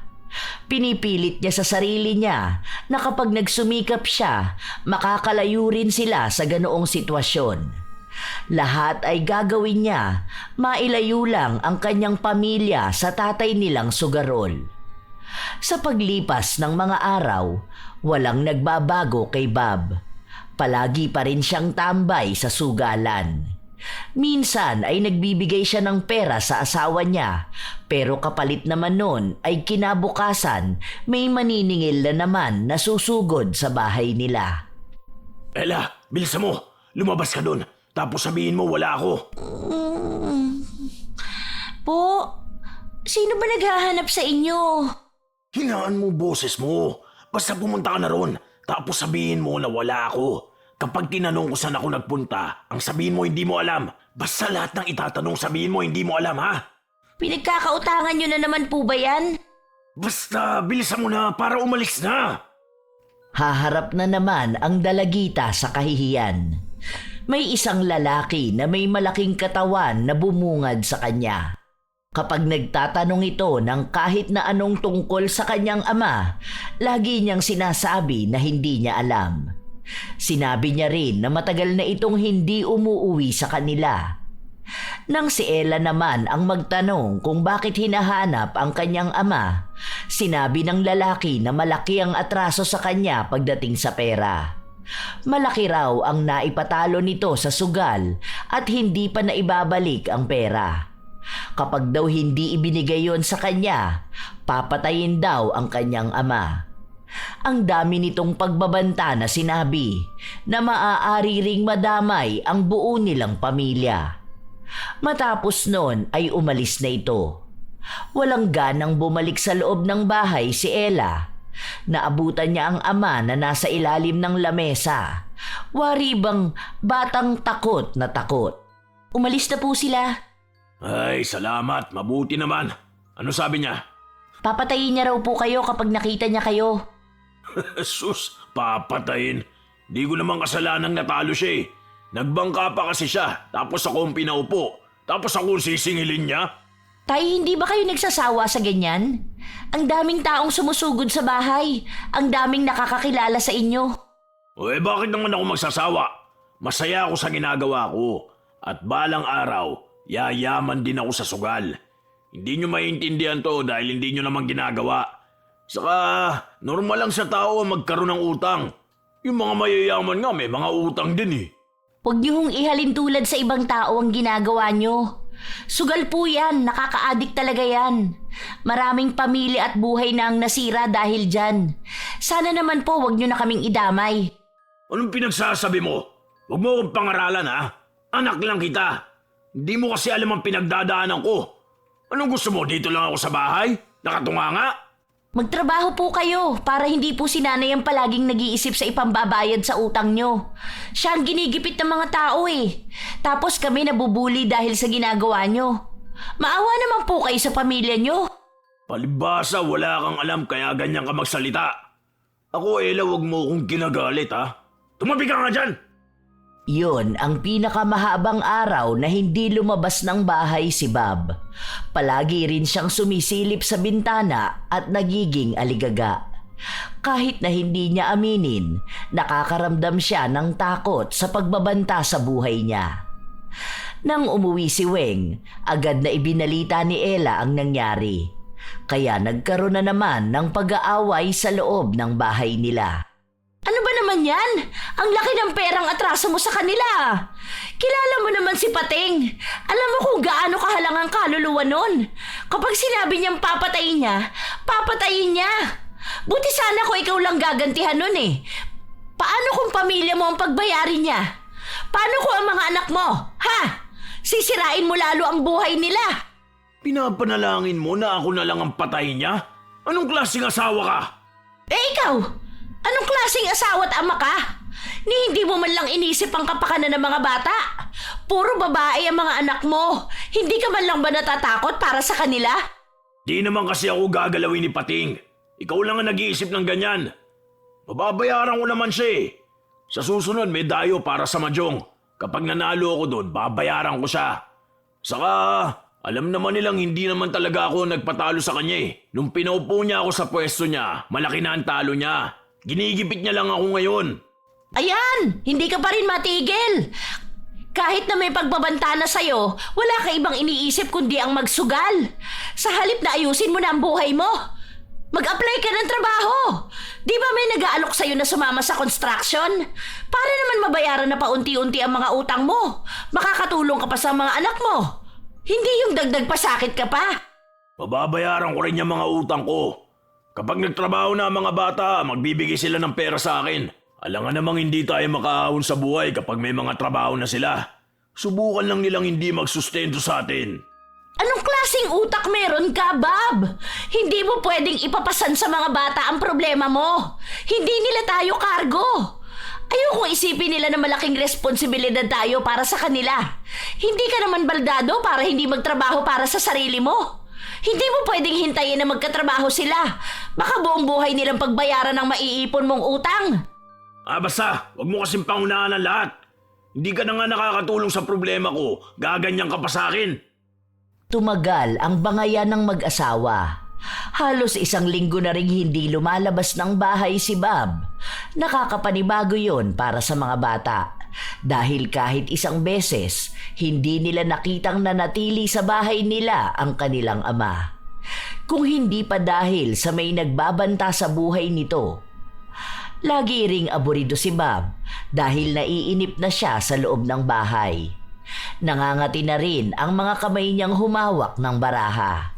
Pinipilit niya sa sarili niya na kapag nagsumikap siya, makakalayo rin sila sa ganoong sitwasyon. Lahat ay gagawin niya, mailayo lang ang kanyang pamilya sa tatay nilang sugarol. Sa paglipas ng mga araw, walang nagbabago kay Bob. Palagi pa rin siyang tambay sa sugalan. Minsan ay nagbibigay siya ng pera sa asawa niya, pero kapalit naman nun ay kinabukasan may maniningil na naman na susugod sa bahay nila. Ella, bilisan mo. Lumabas ka doon. Tapos sabihin mo wala ako. Po, sino ba naghahanap sa inyo? Hinaan mo boses mo. Basta pumunta ka na ron. Tapos sabihin mo na wala ako. Kapag tinanong ko saan ako nagpunta, ang sabihin mo hindi mo alam. Basta lahat ng itatanong sabihin mo hindi mo alam ha. Pinagkakautangan nyo na naman po ba yan? Basta bilisan mo na para umalis na. Haharap na naman ang dalagita sa kahihiyan. May isang lalaki na may malaking katawan na bumungad sa kanya. Kapag nagtatanong ito ng kahit na anong tungkol sa kanyang ama, lagi niyang sinasabi na hindi niya alam. Sinabi niya rin na matagal na itong hindi umuuwi sa kanila. Nang si Ella naman ang magtanong kung bakit hinahanap ang kanyang ama, sinabi ng lalaki na malaki ang atraso sa kanya pagdating sa pera. Malaki raw ang naipatalo nito sa sugal at hindi pa naibabalik ang pera. Kapag daw hindi ibinigay yon sa kanya, papatayin daw ang kanyang ama. Ang dami nitong pagbabanta na sinabi na maaari ring madamay ang buo nilang pamilya. Matapos noon ay umalis na ito. Walang ganang bumalik sa loob ng bahay si Ella. Naabutan niya ang ama na nasa ilalim ng lamesa. Wari bang batang takot na takot. Umalis na po sila. Ay, salamat. Mabuti naman. Ano sabi niya? Papatayin niya raw po kayo kapag nakita niya kayo. Sus, papatayin. Di ko naman kasalanang natalo siya eh. Nagbangka pa kasi siya, tapos ako ang pinaupo. Tapos ako sisingilin niya. Tay, hindi ba kayo nagsasawa sa ganyan? Ang daming taong sumusugod sa bahay. Ang daming nakakakilala sa inyo. O bakit naman ako magsasawa? Masaya ako sa ginagawa ko. At balang araw, yayaman din ako sa sugal. Hindi nyo maintindihan to dahil hindi nyo naman ginagawa. Saka, normal lang sa tao magkaroon ng utang. Yung mga mayayaman nga may mga utang din eh. Huwag niyo hong ihalin tulad sa ibang tao ang ginagawa niyo. Sugal po yan, nakaka-addict talaga yan. Maraming pamilya at buhay na ang nasira dahil dyan. Sana naman po wag niyo na kaming idamay. Anong pinagsasabi mo? Huwag mo akong pangaralan ha. Anak lang kita. Hindi mo kasi alam ang pinagdadaanan ko. Anong gusto mo? Dito lang ako sa bahay? Nakatunga nga? Magtrabaho po kayo para hindi po si nanay ang palaging nag-iisip sa ipambabayad sa utang nyo. Siya ang ginigipit ng mga tao eh. Tapos kami nabubuli dahil sa ginagawa nyo. Maawa naman po kayo sa pamilya nyo. Palibasa, wala kang alam kaya ganyan ka magsalita. Ako, Ella, wag mo akong ginagalit ha. Tumabi ka nga dyan! Yun ang pinakamahabang araw na hindi lumabas ng bahay si Bob. Palagi rin siyang sumisilip sa bintana at nagiging aligaga. Kahit na hindi niya aminin, nakakaramdam siya ng takot sa pagbabanta sa buhay niya. Nang umuwi si Weng, agad na ibinalita ni Ella ang nangyari. Kaya nagkaroon na naman ng pag-aaway sa loob ng bahay nila. Ano ba naman yan? Ang laki ng perang atraso mo sa kanila. Kilala mo naman si Pating. Alam mo kung gaano kahalang ang kaluluwa nun. Kapag sinabi niyang papatayin niya, papatayin niya. Buti sana ko ikaw lang gagantihan nun eh. Paano kung pamilya mo ang pagbayarin niya? Paano kung ang mga anak mo? Ha? Sisirain mo lalo ang buhay nila. Pinapanalangin mo na ako na lang ang patayin niya? Anong klaseng asawa ka? Eh ikaw, anong klaseng asawa at ama ka? Ni hindi mo man lang inisip ang kapakanan ng mga bata. Puro babae ang mga anak mo. Hindi ka man lang ba natatakot para sa kanila? Di naman kasi ako gagalawin ni Pating. Ikaw lang ang nag-iisip ng ganyan. Mababayaran ko naman siya eh. Sa susunod may dayo para sa Mahjong. Kapag nanalo ako doon, babayaran ko siya. Saka, alam naman nilang hindi naman talaga ako nagpatalo sa kanya eh. Nung pinaupo niya ako sa pwesto niya, malaki na ang talo niya. Ginigipit niya lang ako ngayon. Ayan, hindi ka pa rin matigil. Kahit na may pagbabanta na sa'yo, wala ka ibang iniisip kundi ang magsugal. Sa halip na ayusin mo na ang buhay mo. Mag-apply ka ng trabaho. Di ba may nag-aalok sa'yo na sumama sa construction? Para naman mabayaran na paunti-unti ang mga utang mo. Makakatulong ka pa sa mga anak mo. Hindi yung dagdag pasakit ka pa. Mababayaran ko rin yung mga utang ko. Kapag nagtrabaho na ang mga bata, magbibigay sila ng pera sa akin. Alangan namang hindi tayo makaahon sa buhay kapag may mga trabaho na sila. Subukan lang nilang hindi magsustento sa atin. Anong klaseng utak meron ka, Bob? Hindi mo pwedeng ipapasan sa mga bata ang problema mo. Hindi nila tayo kargo. Ayokong isipin nila na malaking responsibilidad tayo para sa kanila. Hindi ka naman baldado para hindi magtrabaho para sa sarili mo. Hindi mo pwedeng hintayin na magkatrabaho sila. Baka buong buhay nilang pagbayaran ng maiipon mong utang. Basta, wag mo kasing pangunahan ang lahat. Hindi ka na nga nakakatulong sa problema ko. Gaganyan ka pa sa akin. Tumagal ang bangayan ng mag-asawa. Halos 1 linggo na ring hindi lumalabas ng bahay si Bob. Nakakapanibago yon para sa mga bata. Dahil kahit 1 beses, hindi nila nakitang nanatili sa bahay nila ang kanilang ama. Kung hindi pa dahil sa may nagbabanta sa buhay nito. Lagi ring aburido si Bob dahil naiinip na siya sa loob ng bahay. Nangangati na rin ang mga kamay niyang humawak ng baraha.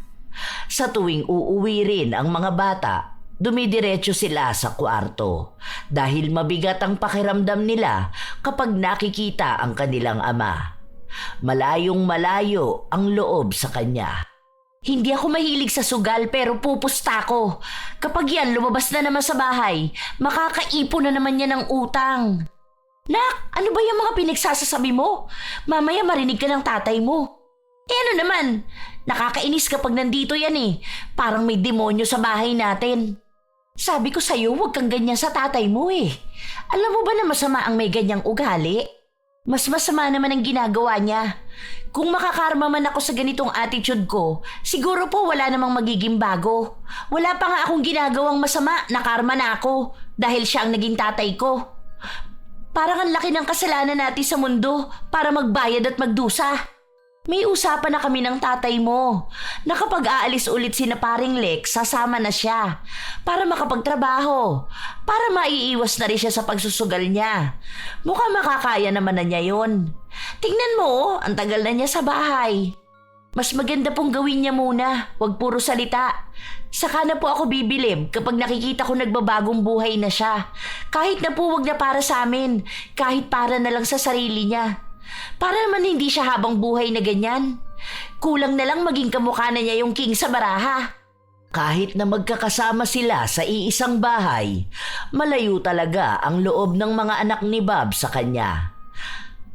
Sa tuwing uuwi rin ang mga bata, dumidiretso sila sa kwarto dahil mabigat ang pakiramdam nila kapag nakikita ang kanilang ama. Malayong malayo ang loob sa kanya. Hindi ako mahilig sa sugal pero pupusta ko. Kapag yan lumabas na naman sa bahay, makakaipon na naman yan ng utang. Nak, ano ba yung mga pinagsasasabi mo? Mamaya marinig ka ng tatay mo. Eh ano naman, nakakainis kapag nandito yan eh. Parang may demonyo sa bahay natin. Sabi ko sa'yo, huwag kang ganyan sa tatay mo eh. Alam mo ba na masama ang may ganyang ugali? Mas masama naman ang ginagawa niya. Kung makakarma man ako sa ganitong attitude ko, siguro po wala namang magiging bago. Wala pa nga akong ginagawang masama, nakarma na ako dahil siya ang naging tatay ko. Parang ang laki ng kasalanan natin sa mundo para magbayad at magdusa. May usapan na kami ng tatay mo na kapag aalis ulit si na paring Lex, sasama na siya para makapagtrabaho, para maiiwas na rin siya sa pagsusugal niya. Mukhang makakaya naman na niya yon. Tingnan mo, ang tagal na niya sa bahay. Mas maganda pong gawin niya muna, wag puro salita. Saka na po ako bibilib kapag nakikita ko nagbabagong buhay na siya. Kahit na po wag na para sa amin, kahit para na lang sa sarili niya. Para naman hindi siya habang buhay na ganyan. Kulang na lang maging kamukha na niya yung king sa baraha. Kahit na magkakasama sila sa iisang bahay, malayo talaga ang loob ng mga anak ni Bob sa kanya.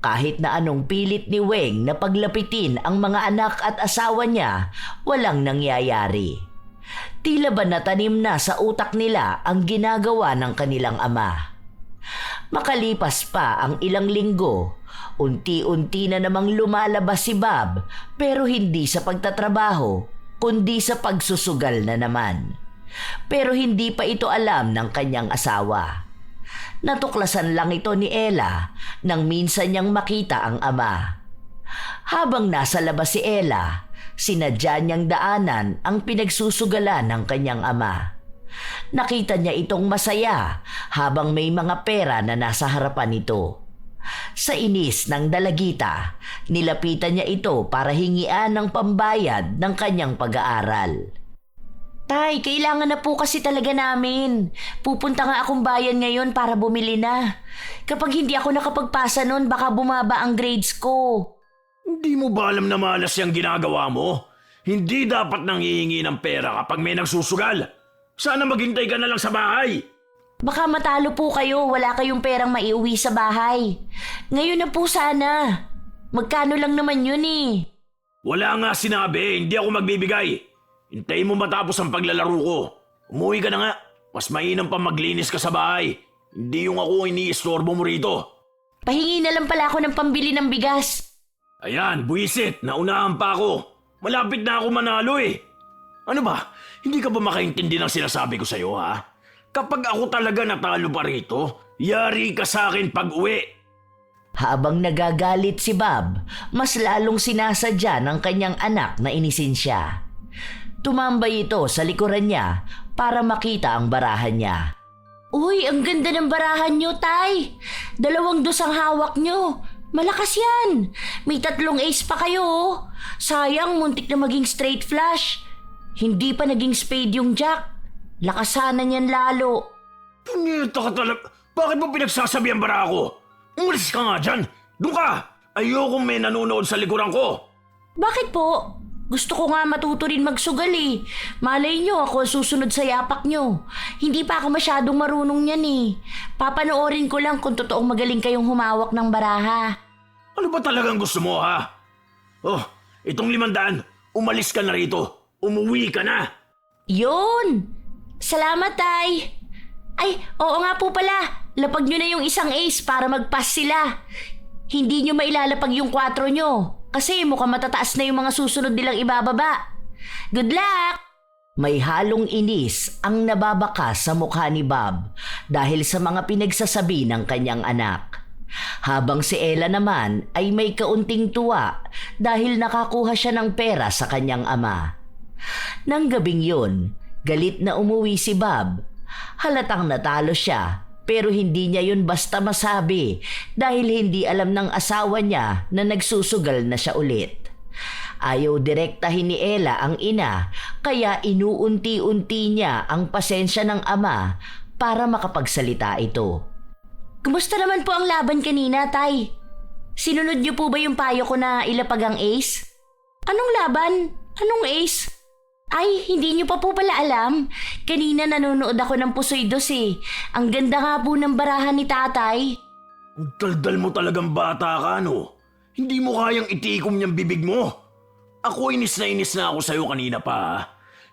Kahit na anong pilit ni Weng na paglapitin ang mga anak at asawa niya, walang nangyayari. Tila ba natanim na sa utak nila ang ginagawa ng kanilang ama. Makalipas pa ang ilang linggo, unti-unti na namang lumalabas si Bob pero hindi sa pagtatrabaho, kundi sa pagsusugal na naman. Pero hindi pa ito alam ng kanyang asawa. Natuklasan lang ito ni Ella nang minsan niyang makita ang ama. Habang nasa labas si Ella, sinadya niyang daanan ang pinagsusugalan ng kanyang ama. Nakita niya itong masaya habang may mga pera na nasa harapan nito. Sa inis ng dalagita, nilapitan niya ito para hingian ng pambayad ng kanyang pag-aaral. Tay, kailangan na po kasi talaga namin. Pupunta nga akong bayan ngayon para bumili na. Kapag hindi ako nakapagpasa nun, baka bumaba ang grades ko. Hindi mo ba alam na malas yung ginagawa mo? Hindi dapat nang hihingi ng pera kapag may nagsusugal. Sana maghintay ka na lang sa bahay. Baka matalo po kayo, wala kayong perang maiuwi sa bahay. Ngayon na po sana. Magkano lang naman yun eh. Wala nga sinabi, hindi ako magbibigay. Hintayin mo matapos ang paglalaro ko. Umuwi ka na nga. Mas mainam pa maglinis ka sa bahay. Hindi yung ako iniistorbo mo rito. Pahingi na lang pala ako ng pambili ng bigas. Ayan, buwisit, naunahan pa ako. Malapit na ako manalo eh. Ano ba? Hindi ka ba makaintindi ng sinasabi ko sa'yo, ha? Kapag ako talaga natalo pa rito, yari ka sa akin pag-uwi. Habang nagagalit si Bob, mas lalong sinasadya ng kanyang anak na inisin siya. Tumambay ito sa likuran niya para makita ang barahan niya. Uy, ang ganda ng barahan nyo, Tay. 2 dos ang hawak nyo. Malakas yan. May 3 ace pa kayo, oh. Sayang, muntik na maging straight flush. Hindi pa naging spade yung jack. Lakasanan niyan lalo. Punyeta ka talaga. Bakit mo pinagsasabi ang bara ko? Umalis ka nga dyan. Doon ka. Ayokong may nanonood sa likuran ko. Bakit po? Gusto ko nga matuto rin magsugal eh. Malay nyo ako susunod sa yapak nyo. Hindi pa ako masyadong marunong yan eh. Papanoorin ko lang kung totoong magaling kayong humawak ng baraha. Ano ba talagang gusto mo, ha? Oh, itong 500. Umalis ka na rito. Umuwi ka na. Yun! Salamat, Tay. Ay, oo nga po pala. Lapag nyo na yung isang ace para mag-pass sila. Hindi nyo mailalapag yung 4 nyo. Kasi mukhang matataas na yung mga susunod nilang ibababa. Good luck! May halong inis ang nababakas sa mukha ni Bob dahil sa mga pinagsasabi ng kanyang anak. Habang si Ella naman ay may kaunting tuwa dahil nakakuha siya ng pera sa kanyang ama. Nang gabing yun, galit na umuwi si Bob. Halatang natalo siya pero hindi niya yun basta masabi dahil hindi alam ng asawa niya na nagsusugal na siya ulit. Ayaw direktahin ni Ella ang ina kaya inuunti-unti niya ang pasensya ng ama para makapagsalita ito. Kumusta naman po ang laban kanina, Tay? Sinunod niyo po ba yung payo ko na ilapag ang ace? Anong laban? Anong ace? Ay, hindi niyo pa po pala alam. Kanina nanonood ako ng Pusoy Dos eh. Ang ganda nga po ng barahan ni Tatay. Ang daldal mo talagang bata ka, no? Hindi mo kayang itikom niyang bibig mo. Ako inis na ako sa'yo kanina pa, ha?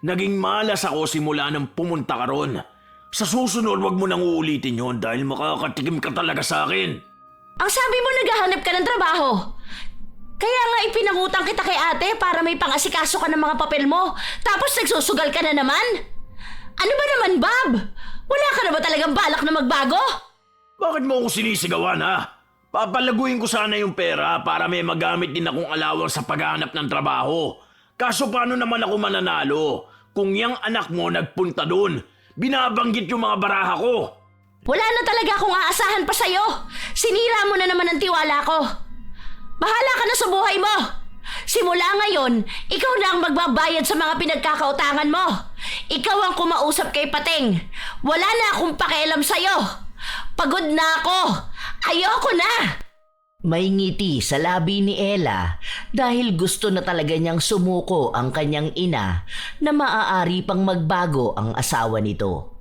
Naging malas ako simula nang pumunta ka ron. Sa susunod, wag mo nang uulitin yon dahil makakatikim ka talaga sa akin. Ang sabi mo naghahanap ka ng trabaho. Kaya nga ipinangutang kita kay ate para may pang-asikaso ka ng mga papel mo. Tapos nagsusugal ka na naman? Ano ba naman, Bob? Wala ka na ba talagang balak na magbago? Bakit mo ako sinisigawan, ha? Papalaguin ko sana yung pera para may magamit din akong alawang sa paghahanap ng trabaho. Kaso paano naman ako mananalo kung yung anak mo nagpunta doon? Binabanggit yung mga baraha ko. Wala na talaga akong aasahan pa sa'yo. Sinira mo na naman ang tiwala ko. Bahala ka na sa buhay mo. Simula ngayon, ikaw na ang magbabayad sa mga pinagkakautangan mo. Ikaw ang kumausap kay Pating. Wala na akong pakialam sa'yo. Pagod na ako. Ayoko na. May ngiti sa labi ni Ella dahil gusto na talaga niyang sumuko ang kanyang ina na maaari pang magbago ang asawa nito.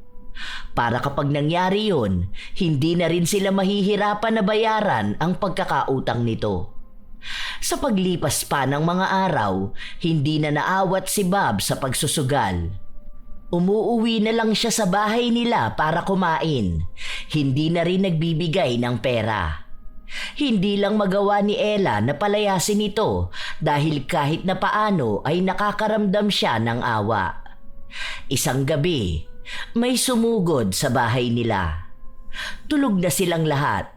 Para kapag nangyari yun, hindi na rin sila mahihirapan na bayaran ang pagkakautang nito. Sa paglipas pa ng mga araw, hindi na naawat si Bob sa pagsusugal. Umuuwi na lang siya sa bahay nila para kumain. Hindi na rin nagbibigay ng pera. Hindi lang magawa ni Ella na palayasin ito dahil kahit na paano ay nakakaramdam siya ng awa. Isang gabi, may sumugod sa bahay nila. Tulog na silang lahat.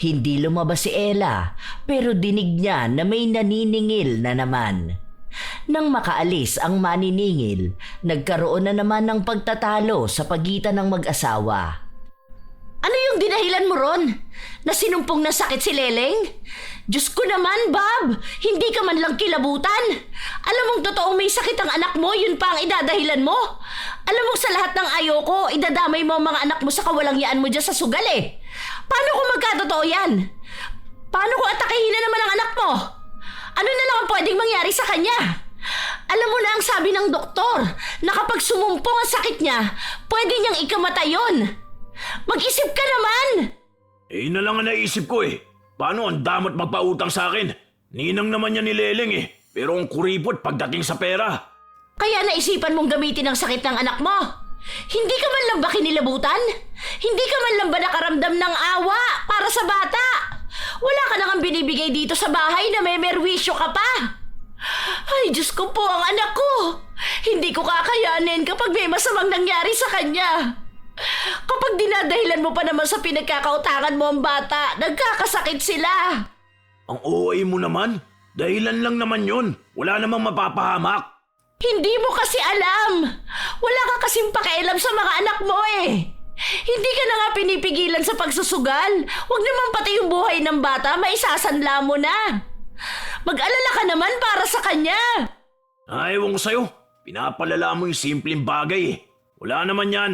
Hindi lumabas si Ella pero dinig niya na may naniningil na naman. Nang makaalis ang maniningil, nagkaroon na naman ng pagtatalo sa pagitan ng mag-asawa. Ano yung dinahilan mo ron? Na sinumpong na sakit si Leleng? Diyos ko naman, Bob! Hindi ka man lang kilabutan! Alam mong totoong may sakit ang anak mo, yun pa ang idadahilan mo? Alam mong sa lahat ng ayoko, idadamay mo ang mga anak mo sa kawalangyaan mo dyan sa sugal eh! Paano kung magkatotoo yan? Paano kung atakihin na naman ang anak mo? Ano na lang ang pwedeng mangyari sa kanya? Alam mo na ang sabi ng doktor na kapag sumumpong ang sakit niya, pwede niyang ikamatay yun. Mag-isip ka naman! Yun na lang ang naisip ko eh. Paano ang damot magpautang sa akin? Ninang naman niya ni Leleng eh. Pero ang kuripot pagdating sa pera. Kaya naisipan mong gamitin ang sakit ng anak mo? Hindi ka man lang ba kinilabutan? Hindi ka man lang ba nakaramdam ng awa para sa bata? Wala ka nang binibigay dito sa bahay na may merwisyo ka pa. Ay, Diyos ko po ang anak ko. Hindi ko kakayanin kapag may masamang nangyari sa kanya. Kapag dinadahilan mo pa naman sa pinagkakautangan mo ang bata, nagkakasakit sila. Ang OA mo naman? Dahilan lang naman yun. Wala namang mapapahamak. Hindi mo kasi alam. Wala ka kasing pakialam sa mga anak mo eh. Hindi ka na nga pinipigilan sa pagsusugal. Huwag naman pati yung buhay ng bata, maisasanla mo na. Mag-alala ka naman para sa kanya. Ewan ko sa'yo. Pinapalala mo yung simpleng bagay eh. Wala naman yan.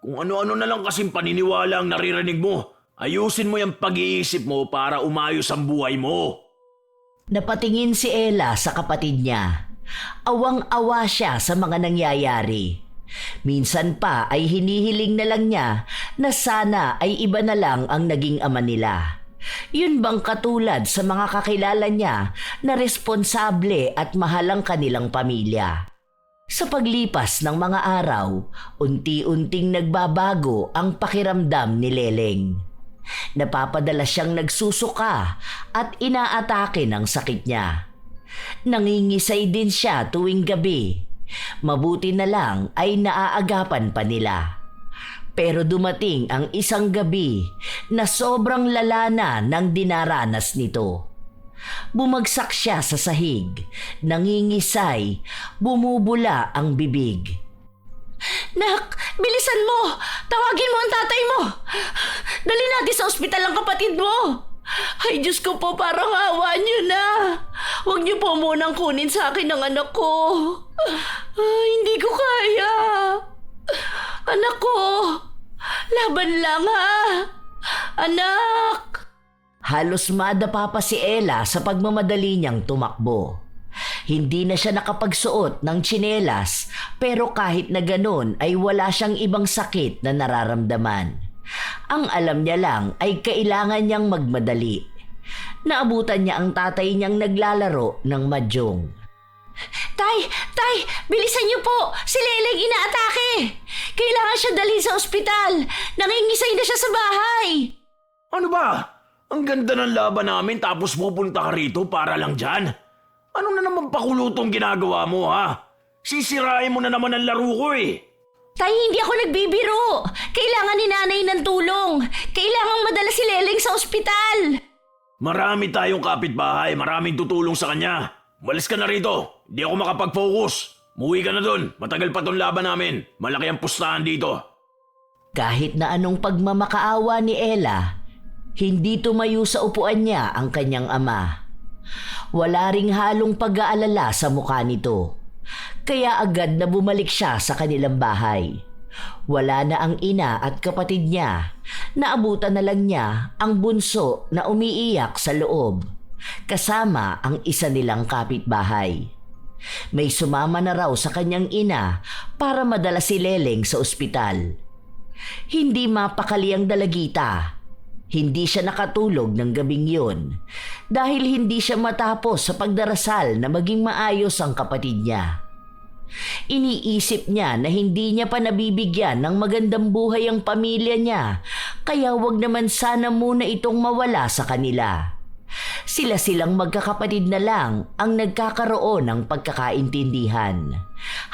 Kung ano-ano na lang kasing paniniwala ang naririnig mo, ayusin mo yung pag-iisip mo para umayos ang buhay mo. Napatingin si Ella sa kapatid niya. Awang-awa siya sa mga nangyayari. Minsan pa ay hinihiling na lang niya na sana ay iba na lang ang naging ama nila. Yun bang katulad sa mga kakilala niya na responsable at mahal ang kanilang pamilya? Sa paglipas ng mga araw, unti-unting nagbabago ang pakiramdam ni Leleng. Napapadala siyang nagsusuka at inaatake ng sakit niya. Nangingisay din siya tuwing gabi. Mabuti na lang ay naaagapan pa nila. Pero dumating ang isang gabi na sobrang lala na ng dinaranas nito. Bumagsak siya sa sahig, nangingisay, bumubula ang bibig. Nak, bilisan mo! Tawagin mo ang tatay mo! Dali natin sa ospital ang kapatid mo! Ay, Diyos ko po, parang awa niyo na! Huwag niyo po munang kunin sa akin ang anak ko! Ay, hindi ko kaya! Anak ko! Laban lang ha! Anak! Halos madapa pa si Ella sa pagmamadali niyang tumakbo. Hindi na siya nakapagsuot ng tsinelas pero kahit na ganun ay wala siyang ibang sakit na nararamdaman. Ang alam niya lang ay kailangan niyang magmadali. Naabutan niya ang tatay niyang naglalaro ng mahjong. Tay, bilisan niyo po! Si Leleng inaatake! Kailangan siya dalhin sa ospital! Nangingisay na siya sa bahay! Ano ba? Ang ganda ng laban namin tapos pupunta ka rito para lang dyan? Ano na naman pakulutong ginagawa mo ha? Sisirain mo na naman ang laro ko eh. Tay, hindi ako nagbibiro! Kailangan ni nanay ng tulong! Kailangang madala si Leleng sa ospital! Marami tayong kapitbahay, maraming tutulong sa kanya. Malis ka na rito, hindi ako makapag-focus. Muwi ka na dun, matagal pa tong laban namin. Malaki ang pustahan dito. Kahit na anong pagmamakaawa ni Ella, hindi tumayo sa upuan niya ang kanyang ama. Wala ring halong pag-aalala sa mukha nito. Kaya agad na bumalik siya sa kanilang bahay. Wala na ang ina at kapatid niya. Naabutan na lang niya ang bunso na umiiyak sa loob. Kasama ang isa nilang kapitbahay. May sumama na raw sa kanyang ina para madala si Leleng sa ospital. Hindi mapakali ang dalagita. Hindi siya nakatulog ng gabing yun dahil hindi siya matapos sa pagdarasal na maging maayos ang kapatid niya. Iniisip niya na hindi niya pa nabibigyan ng magandang buhay ang pamilya niya, kaya wag naman sana muna itong mawala sa kanila. Sila-silang magkakapatid na lang ang nagkakaroon ng pagkakaintindihan,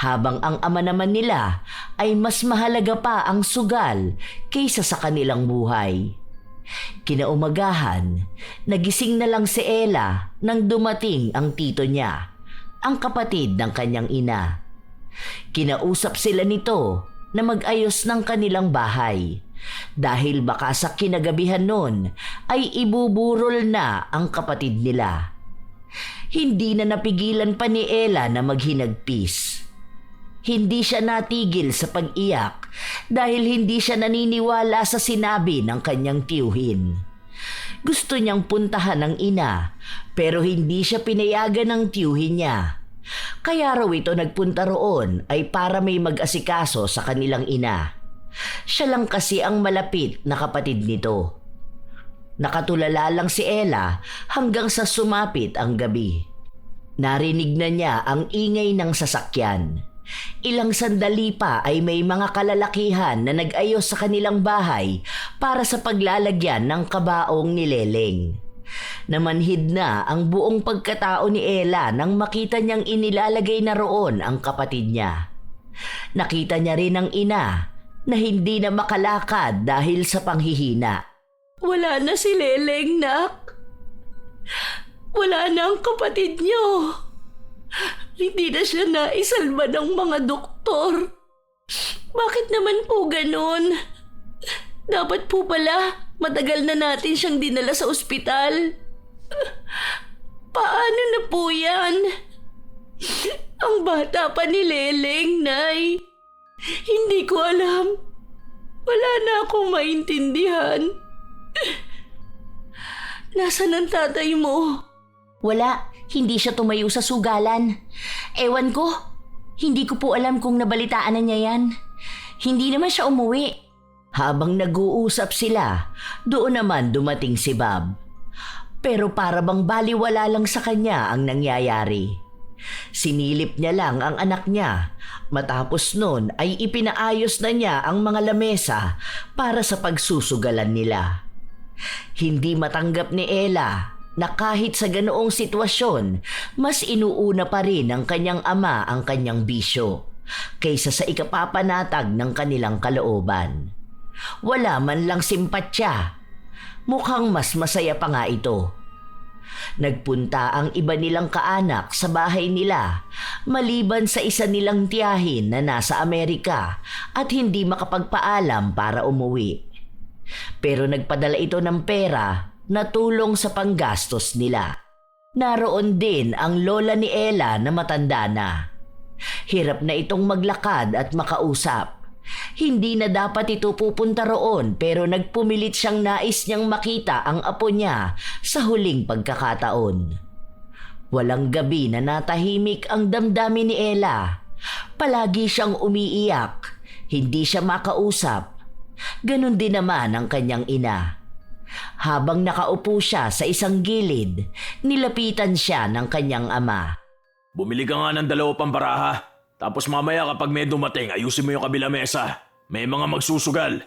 habang ang ama naman nila ay mas mahalaga pa ang sugal kaysa sa kanilang buhay. Kinaumagahan, nagising na lang si Ella nang dumating ang tito niya, ang kapatid ng kanyang ina. Kinausap sila nito na mag-ayos ng kanilang bahay dahil baka sa kinagabihan nun ay ibuburol na ang kapatid nila. Hindi na napigilan pa ni Ella na maghinagpis. Hindi siya natigil sa pag-iyak dahil hindi siya naniniwala sa sinabi ng kanyang tiyuhin. Gusto niyang puntahan ng ina pero hindi siya pinayagan ng tiyuhin niya. Kaya raw ito nagpunta roon ay para may mag-asikaso sa kanilang ina. Siya lang kasi ang malapit na kapatid nito. Nakatulala lang si Ella hanggang sa sumapit ang gabi. Narinig na niya ang ingay ng sasakyan. Ilang sandali pa ay may mga kalalakihan na nag-ayos sa kanilang bahay para sa paglalagyan ng kabaong ni Leleng. Namanhid na ang buong pagkatao ni Ella nang makita niyang inilalagay na roon ang kapatid niya. Nakita niya rin ang ina na hindi na makalakad dahil sa panghihina. Wala na si Leleng, nak. Wala na ang kapatid niyo. Hindi na siya naisalba ng mga doktor. Bakit naman po ganun? Dapat po pala matagal na natin siyang dinala sa ospital. Paano na po yan? Ang bata pa ni Leleng, Nay. Hindi ko alam. Wala na akong maintindihan. Nasaan ang tatay mo? Wala, hindi siya tumayo sa sugalan. Ewan ko, hindi ko po alam kung nabalitaan na niya yan. Hindi naman siya umuwi. Habang nag-uusap sila, doon naman dumating si Bob. Pero para bang baliwala lang sa kanya ang nangyayari. Sinilip niya lang ang anak niya. Matapos nun ay ipinaayos na niya ang mga lamesa para sa pagsusugalan nila. Hindi matanggap ni Ella na kahit sa ganoong sitwasyon, mas inuuna pa rin ng kanyang ama ang kanyang bisyo kaysa sa ikapapanatag ng kanilang kalooban. Wala man lang simpatya. Mukhang mas masaya pa nga ito. Nagpunta ang iba nilang kaanak sa bahay nila maliban sa isa nilang tiyahin na nasa Amerika at hindi makapagpaalam para umuwi. Pero nagpadala ito ng pera na tulong sa panggastos nila. Naroon din ang lola ni Ella na matanda na. Hirap na itong maglakad at makausap. Hindi na dapat ito pupunta roon pero nagpumilit siyang nais niyang makita ang apo niya sa huling pagkakataon. Walang gabi na natahimik ang damdamin ni Ella. Palagi siyang umiiyak. Hindi siya makausap. Ganon din naman ang kanyang ina. Habang nakaupo siya sa isang gilid, nilapitan siya ng kanyang ama. Bumili ka nga ng 2 pang baraha. Tapos mamaya kapag may dumating, ayusin mo yung kabila mesa. May mga magsusugal.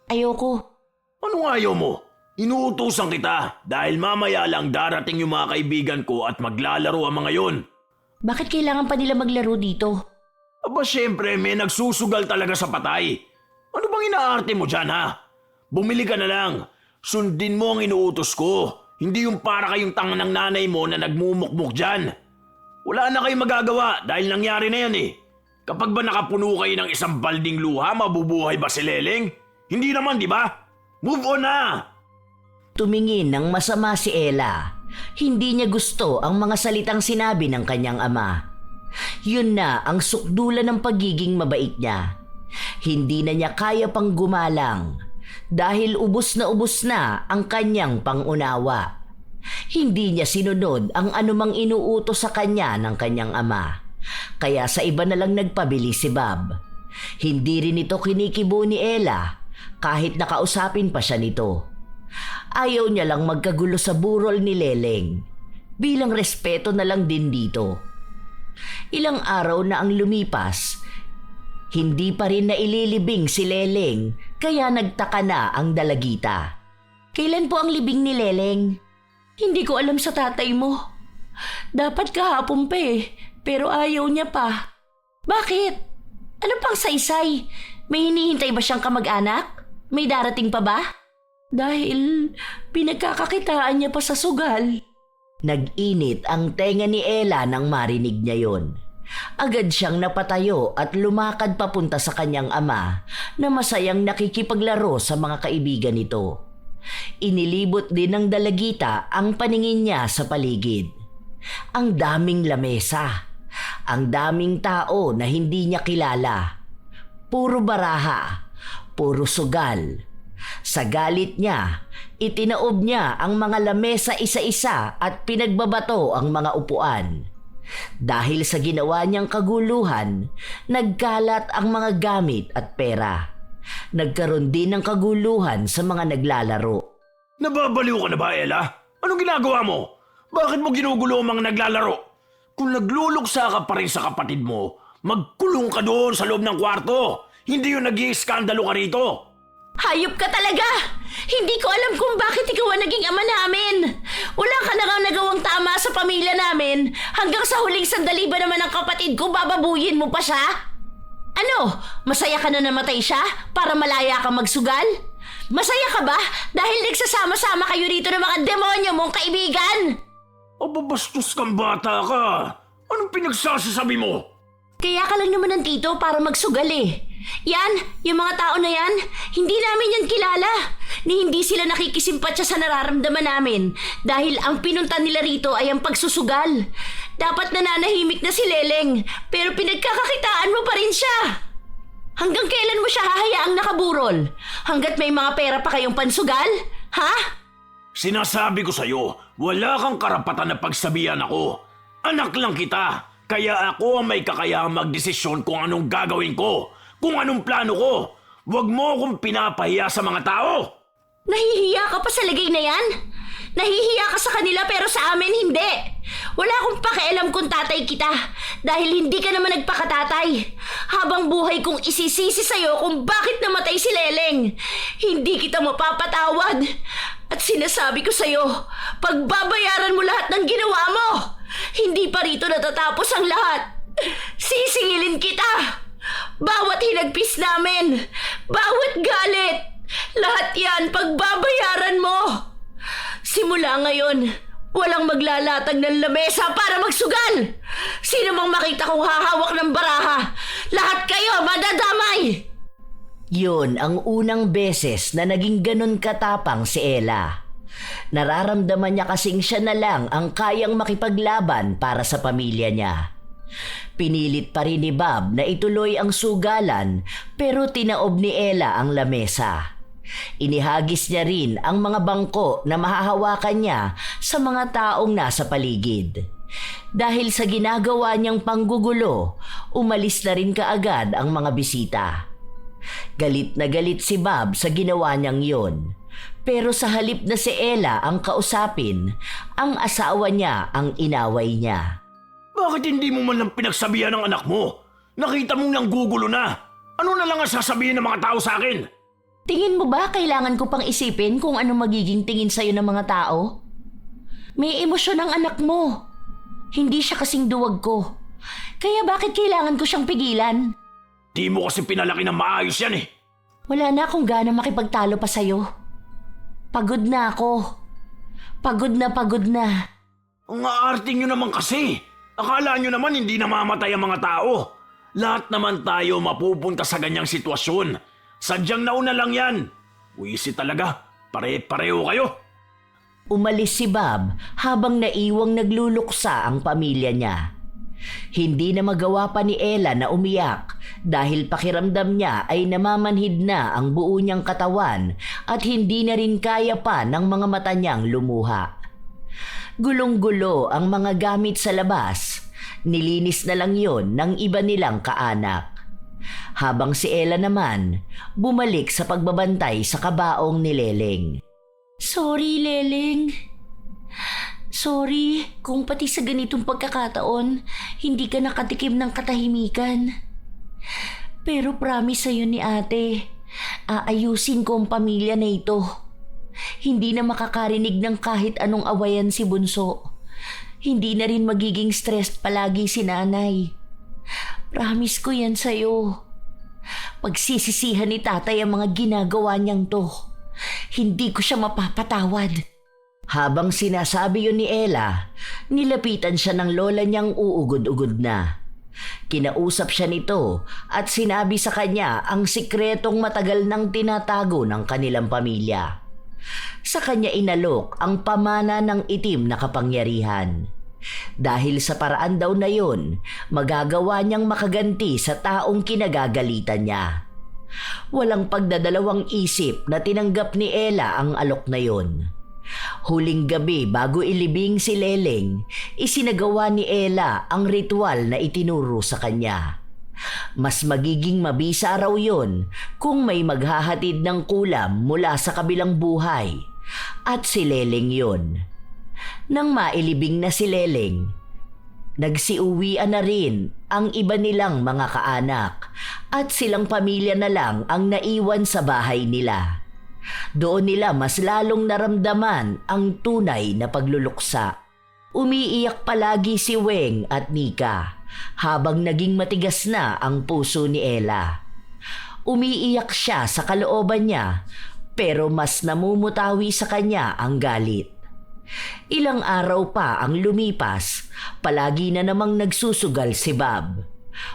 Ayoko. Anong ayaw mo? Inuutusan kita dahil mamaya lang darating yung mga kaibigan ko at maglalaro ang mga yon. Bakit kailangan pa nila maglaro dito? Aba syempre, may nagsusugal talaga sa patay. Ano bang inaarte mo dyan ha? Bumili ka na lang. Sundin mo ang inuutos ko. Hindi yung para kayong tanga ng nanay mo na nagmumukmuk dyan. Wala na kayong magagawa dahil nangyari na yan eh. Kapag ba nakapuno kayo ng isang balding luha, mabubuhay ba si Leleng? Hindi naman, di ba? Move on na! Tumingin ng masama si Ella. Hindi niya gusto ang mga salitang sinabi ng kanyang ama. Yun na ang sukdulan ng pagiging mabait niya. Hindi na niya kaya pang gumalang dahil ubos na ang kanyang pangunawa. Hindi niya sinunod ang anumang inuutos sa kanya ng kanyang ama. Kaya sa iba na lang nagpabili si Bob. Hindi rin ito kinikibo ni Ella kahit nakausapin pa siya nito. Ayaw niya lang magkagulo sa burol ni Leleng. Bilang respeto na lang din dito. Ilang araw na ang lumipas, hindi pa rin naililibing si Leleng kaya nagtaka na ang dalagita. Kailan po ang libing ni Leleng? Hindi ko alam sa tatay mo. Dapat kahapon pa pero ayaw niya pa. Bakit? Ano pang saysay? May hinihintay ba siyang kamag-anak? May darating pa ba? Dahil pinagkakakitaan niya pa sa sugal. Nag-init ang tenga ni Ella nang marinig niya yon. Agad siyang napatayo at lumakad papunta sa kanyang ama na masayang nakikipaglaro sa mga kaibigan nito. Inilibot din ng dalagita ang paningin niya sa paligid. Ang daming lamesa, ang daming tao na hindi niya kilala. Puro baraha, puro sugal. Sa galit niya, itinaob niya ang mga lamesa isa-isa at pinagbabato ang mga upuan. Dahil sa ginawa niyang kaguluhan, nagkalat ang mga gamit at pera. Nagkaroon din ng kaguluhan sa mga naglalaro. Nababaliw ka na ba, Ella? Anong ginagawa mo? Bakit mo ginugulo ang mga naglalaro? Kung nagluluksa ka pa rin sa kapatid mo, magkulong ka doon sa loob ng kwarto. Hindi yung nag-iiskandalo ka rito. Hayop ka talaga! Hindi ko alam kung bakit ikaw ang naging ama namin. Wala ka na nga nagawang tama sa pamilya namin. Hanggang sa huling sandali ba naman ang kapatid ko, bababuyin mo pa siya? Ano? Masaya ka na namatay siya para malaya ka magsugal? Masaya ka ba dahil nagsasama-sama kayo rito ng mga demonyo mong kaibigan? Ababastos kang bata ka. Anong pinagsasasabi mo? Kaya ka lang naman nandito para magsugal Yan, yung mga tao na yan, hindi namin yan kilala. Ni hindi sila nakikisimpatya sa nararamdaman namin dahil ang pinunta nila rito ay ang pagsusugal. Dapat nananahimik na si Leleng pero pinagkakakitaan mo pa rin siya. Hanggang kailan mo siya hahayaang nakaburol? Hanggat may mga pera pa kayong pansugal? Ha? Sinasabi ko sa'yo, wala kang karapatan na pagsabihan ako. Anak lang kita, kaya ako ang may kakayahang magdesisyon kung anong gagawin ko. Kung anong plano ko, huwag mo akong pinapahiya sa mga tao. Nahihiya ka pa sa lagay na yan? Nahihiya ka sa kanila pero sa amin hindi. Wala akong pakialam kung tatay kita dahil hindi ka naman nagpakatatay. Habang buhay kong isisisi sa'yo kung bakit namatay si Leleng. Hindi kita mapapatawad. At sinasabi ko sa'yo, pagbabayaran mo lahat ng ginawa mo. Hindi pa rito natatapos ang lahat. Sisingilin kita. Bawat hinagpis namin, bawat galit, lahat yan pagbabayaran mo. Simula ngayon, walang maglalatag ng lamesa para magsugal. Sino mang makita kong hahawak ng baraha, lahat kayo madadamay. Yun ang unang beses na naging ganun katapang si Ella. Nararamdaman niya kasing siya na lang ang kayang makipaglaban para sa pamilya niya. Pinilit pa rin ni Bob na ituloy ang sugalan pero tinaob ni Ella ang lamesa. Inihagis niya rin ang mga bangko na mahahawakan niya sa mga taong nasa paligid. Dahil sa ginagawa niyang panggugulo, umalis na rin kaagad ang mga bisita. Galit na galit si Bob sa ginawa niyang yon. Pero sa halip na si Ella ang kausapin, ang asawa niya ang inaway niya. Bakit hindi mo man lang pinagsabihan ng anak mo? Nakita mong nanggugulo na. Ano na lang ang sasabihin ng mga tao sa akin? Tingin mo ba kailangan ko pang isipin kung ano magiging tingin sa'yo ng mga tao? May emosyon ang anak mo. Hindi siya kasing duwag ko. Kaya bakit kailangan ko siyang pigilan? Di mo kasi pinalaki ng maayos yan Wala na akong gana makipagtalo pa sa'yo. Pagod na ako. Pagod na pagod na. Ang aarting nyo naman kasi. Akala nyo naman hindi namamatay ang mga tao. Lahat naman tayo mapupunta sa ganyang sitwasyon. Sadyang nauna lang yan. Wisit talaga. Pare-pareho kayo. Umalis si Bob habang naiwang nagluluksa ang pamilya niya. Hindi na magawa pa ni Ella na umiyak dahil pakiramdam niya ay namamanhid na ang buo niyang katawan at hindi na rin kaya pa ng mga mata niyang lumuha. Gulong-gulo ang mga gamit sa labas. Nilinis na lang yon ng iba nilang kaanak. Habang si Ella naman, bumalik sa pagbabantay sa kabaong ni Leleng. Sorry, Leleng. Sorry kung pati sa ganitong pagkakataon, hindi ka nakatikim ng katahimikan. Pero promise sa'yo ni ate, aayusin ko ang pamilya na ito. Hindi na makakarinig ng kahit anong awayan si Bunso. Hindi na rin magiging stressed palagi si nanay. Promise ko yan sa'yo. Pagsisisihan ni tatay ang mga ginagawa niyang to. Hindi ko siya mapapatawad. Habang sinasabi yun ni Ella, nilapitan siya ng lola niyang uugod-ugod na. Kinausap siya nito at sinabi sa kanya ang sikretong matagal nang tinatago ng kanilang pamilya. Sa kanya inalok ang pamana ng itim na kapangyarihan. Dahil sa paraan daw na yun, magagawa niyang makaganti sa taong kinagagalitan niya. Walang pagdadalawang isip na tinanggap ni Ella ang alok na yun. Huling gabi bago ilibing si Leleng, isinagawa ni Ella ang ritual na itinuro sa kanya. Mas magiging mabisa raw yun kung may maghahatid ng kulam mula sa kabilang buhay. At si Leleng yun. Nang mailibing na si Leleng, nagsiuwian na rin ang iba nilang mga kaanak at silang pamilya na lang ang naiwan sa bahay nila. Doon nila mas lalong naramdaman ang tunay na pagluluksa. Umiiyak palagi si Weng at Nika habang naging matigas na ang puso ni Ella. Umiiyak siya sa kalooban niya pero mas namumutawi sa kanya ang galit. Ilang araw pa ang lumipas, palagi na namang nagsusugal si Bob.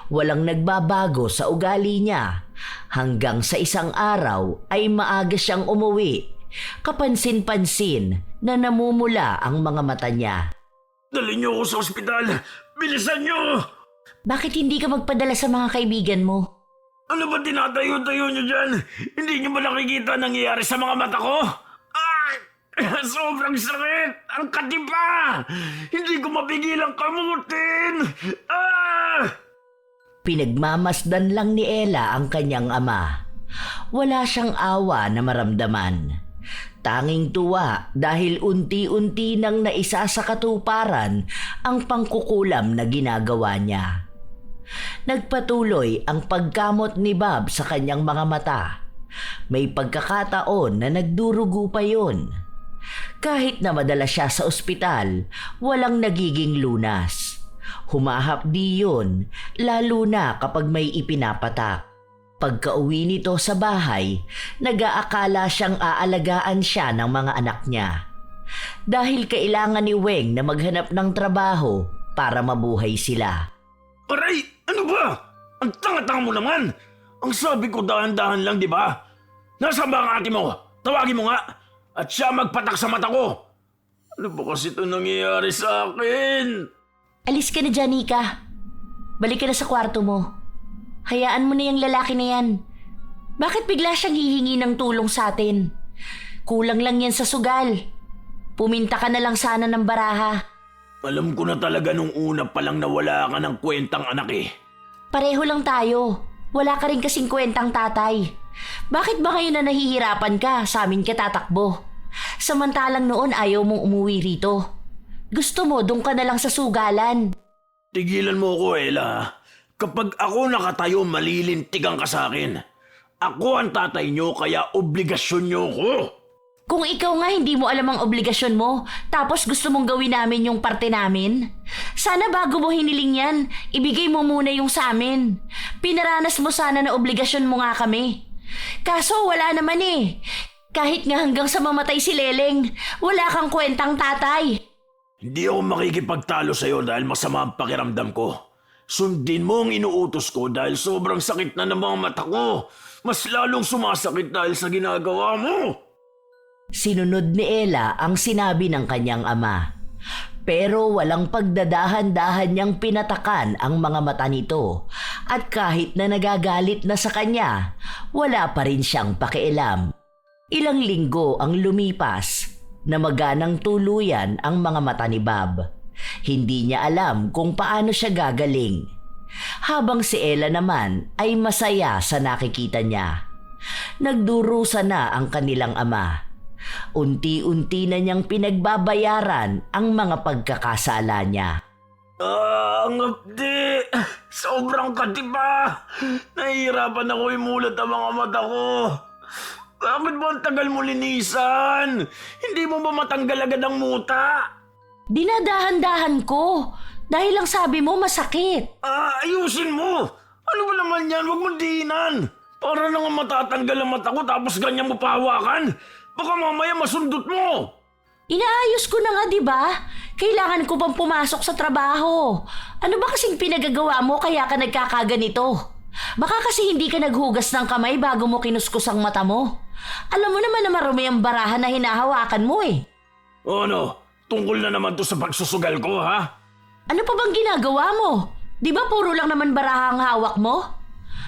Walang nagbabago sa ugali niya hanggang sa isang araw ay maaga siyang umuwi. Kapansin-pansin na namumula ang mga mata niya. Dali niyo ako sa ospital! Bilisan niyo! Bakit hindi ka magpadala sa mga kaibigan mo? Ano ba tinatayo-tayo niyo dyan? Hindi niyo ba nakikita nangyayari sa mga mata ko? Sobrang sakit! Ang katipa! Hindi ko mapigilang kamutin! Pinagmamasdan lang ni Ella ang kanyang ama. Wala siyang awa na maramdaman. Tanging tuwa dahil unti-unti nang naisa sa katuparan ang pangkukulam na ginagawa niya. Nagpatuloy ang pagkamot ni Bob sa kanyang mga mata. May pagkakataon na nagdurugo pa yun. Kahit na madala siya sa ospital, walang nagiging lunas. Humahapdi yun, lalo na kapag may ipinapatak. Pagka-uwi nito sa bahay, nag-aakala siyang aalagaan siya ng mga anak niya. Dahil kailangan ni Weng na maghanap ng trabaho para mabuhay sila. Aray! Ano ba? Ang tanga-tanga mo naman! Ang sabi ko dahan-dahan lang, di ba? Nasaan ba ang ate mo? Tawagin mo nga! At siya magpatak sa mata ko! Ano ba kasi ito nangyayari sa akin? Alis ka na dyan, Nika. Balik ka na sa kwarto mo. Hayaan mo na yung lalaki na yan. Bakit bigla siyang hihingi ng tulong sa atin? Kulang lang yan sa sugal. Puminta ka na lang sana ng baraha. Alam ko na talaga nung una pa lang na wala ka ng kwentang anak eh. Pareho lang tayo. Wala ka rin kasing kwentang tatay. Bakit ba ngayon na nahihirapan ka sa amin ka tatakbo? Samantalang noon ayaw mong umuwi rito. Gusto mo doon ka na lang sa sugalan. Tigilan mo ko, Ella. Kapag ako nakatayo, malilintigan ka sa akin. Ako ang tatay nyo, kaya obligasyon nyo ko. Kung ikaw nga hindi mo alam ang obligasyon mo, tapos gusto mong gawin namin yung parte namin, sana bago mo hiniling yan, ibigay mo muna yung sa amin. Pinaranas mo sana na obligasyon mo nga kami. Kaso wala naman eh. Kahit nga hanggang sa mamatay si Leleng, wala kang kwentang tatay. Hindi ako makikipagtalo sa'yo dahil masama ang pakiramdam ko. Sundin mo ang inuutos ko dahil sobrang sakit na ng mga mata ko. Mas lalong sumasakit dahil sa ginagawa mo. Sinunod ni Ella ang sinabi ng kanyang ama. Pero walang pagdadahan-dahan niyang pinatakan ang mga mata nito. At kahit na nagagalit na sa kanya, wala pa rin siyang pakialam. Ilang linggo ang lumipas na maganang tuluyan ang mga mata ni Bob. Hindi niya alam kung paano siya gagaling. Habang si Ella naman ay masaya sa nakikita niya. Nagdurusa na ang kanilang ama. Unti-unti na niyang pinagbabayaran ang mga pagkakasala niya. Ang hapdi! Sobrang katiba! Nahihirapan ako imulat ang mga mata ko. Bakit ba ang tagal mo linisan? Hindi mo ba matanggal agad ang muta? Dinadahan-dahan ko. Dahil lang sabi mo masakit. Ayusin mo! Ano ba naman yan? Huwag mo diinan! Para na nga matatanggal ang mata ko tapos ganyan mo pahawakan. Baka mamaya masundot mo! Inaayos ko na nga, di ba? Kailangan ko pang pumasok sa trabaho. Ano ba kasing pinagagawa mo kaya ka nagkakaganito? Baka kasi hindi ka naghugas ng kamay bago mo kinuskus ang mata mo. Alam mo naman na marumi ang barahan na hinahawakan mo eh. O ano? Tungkol na naman to sa pagsusugal ko, ha? Ano pa bang ginagawa mo? Di ba puro lang naman baraha ang hawak mo?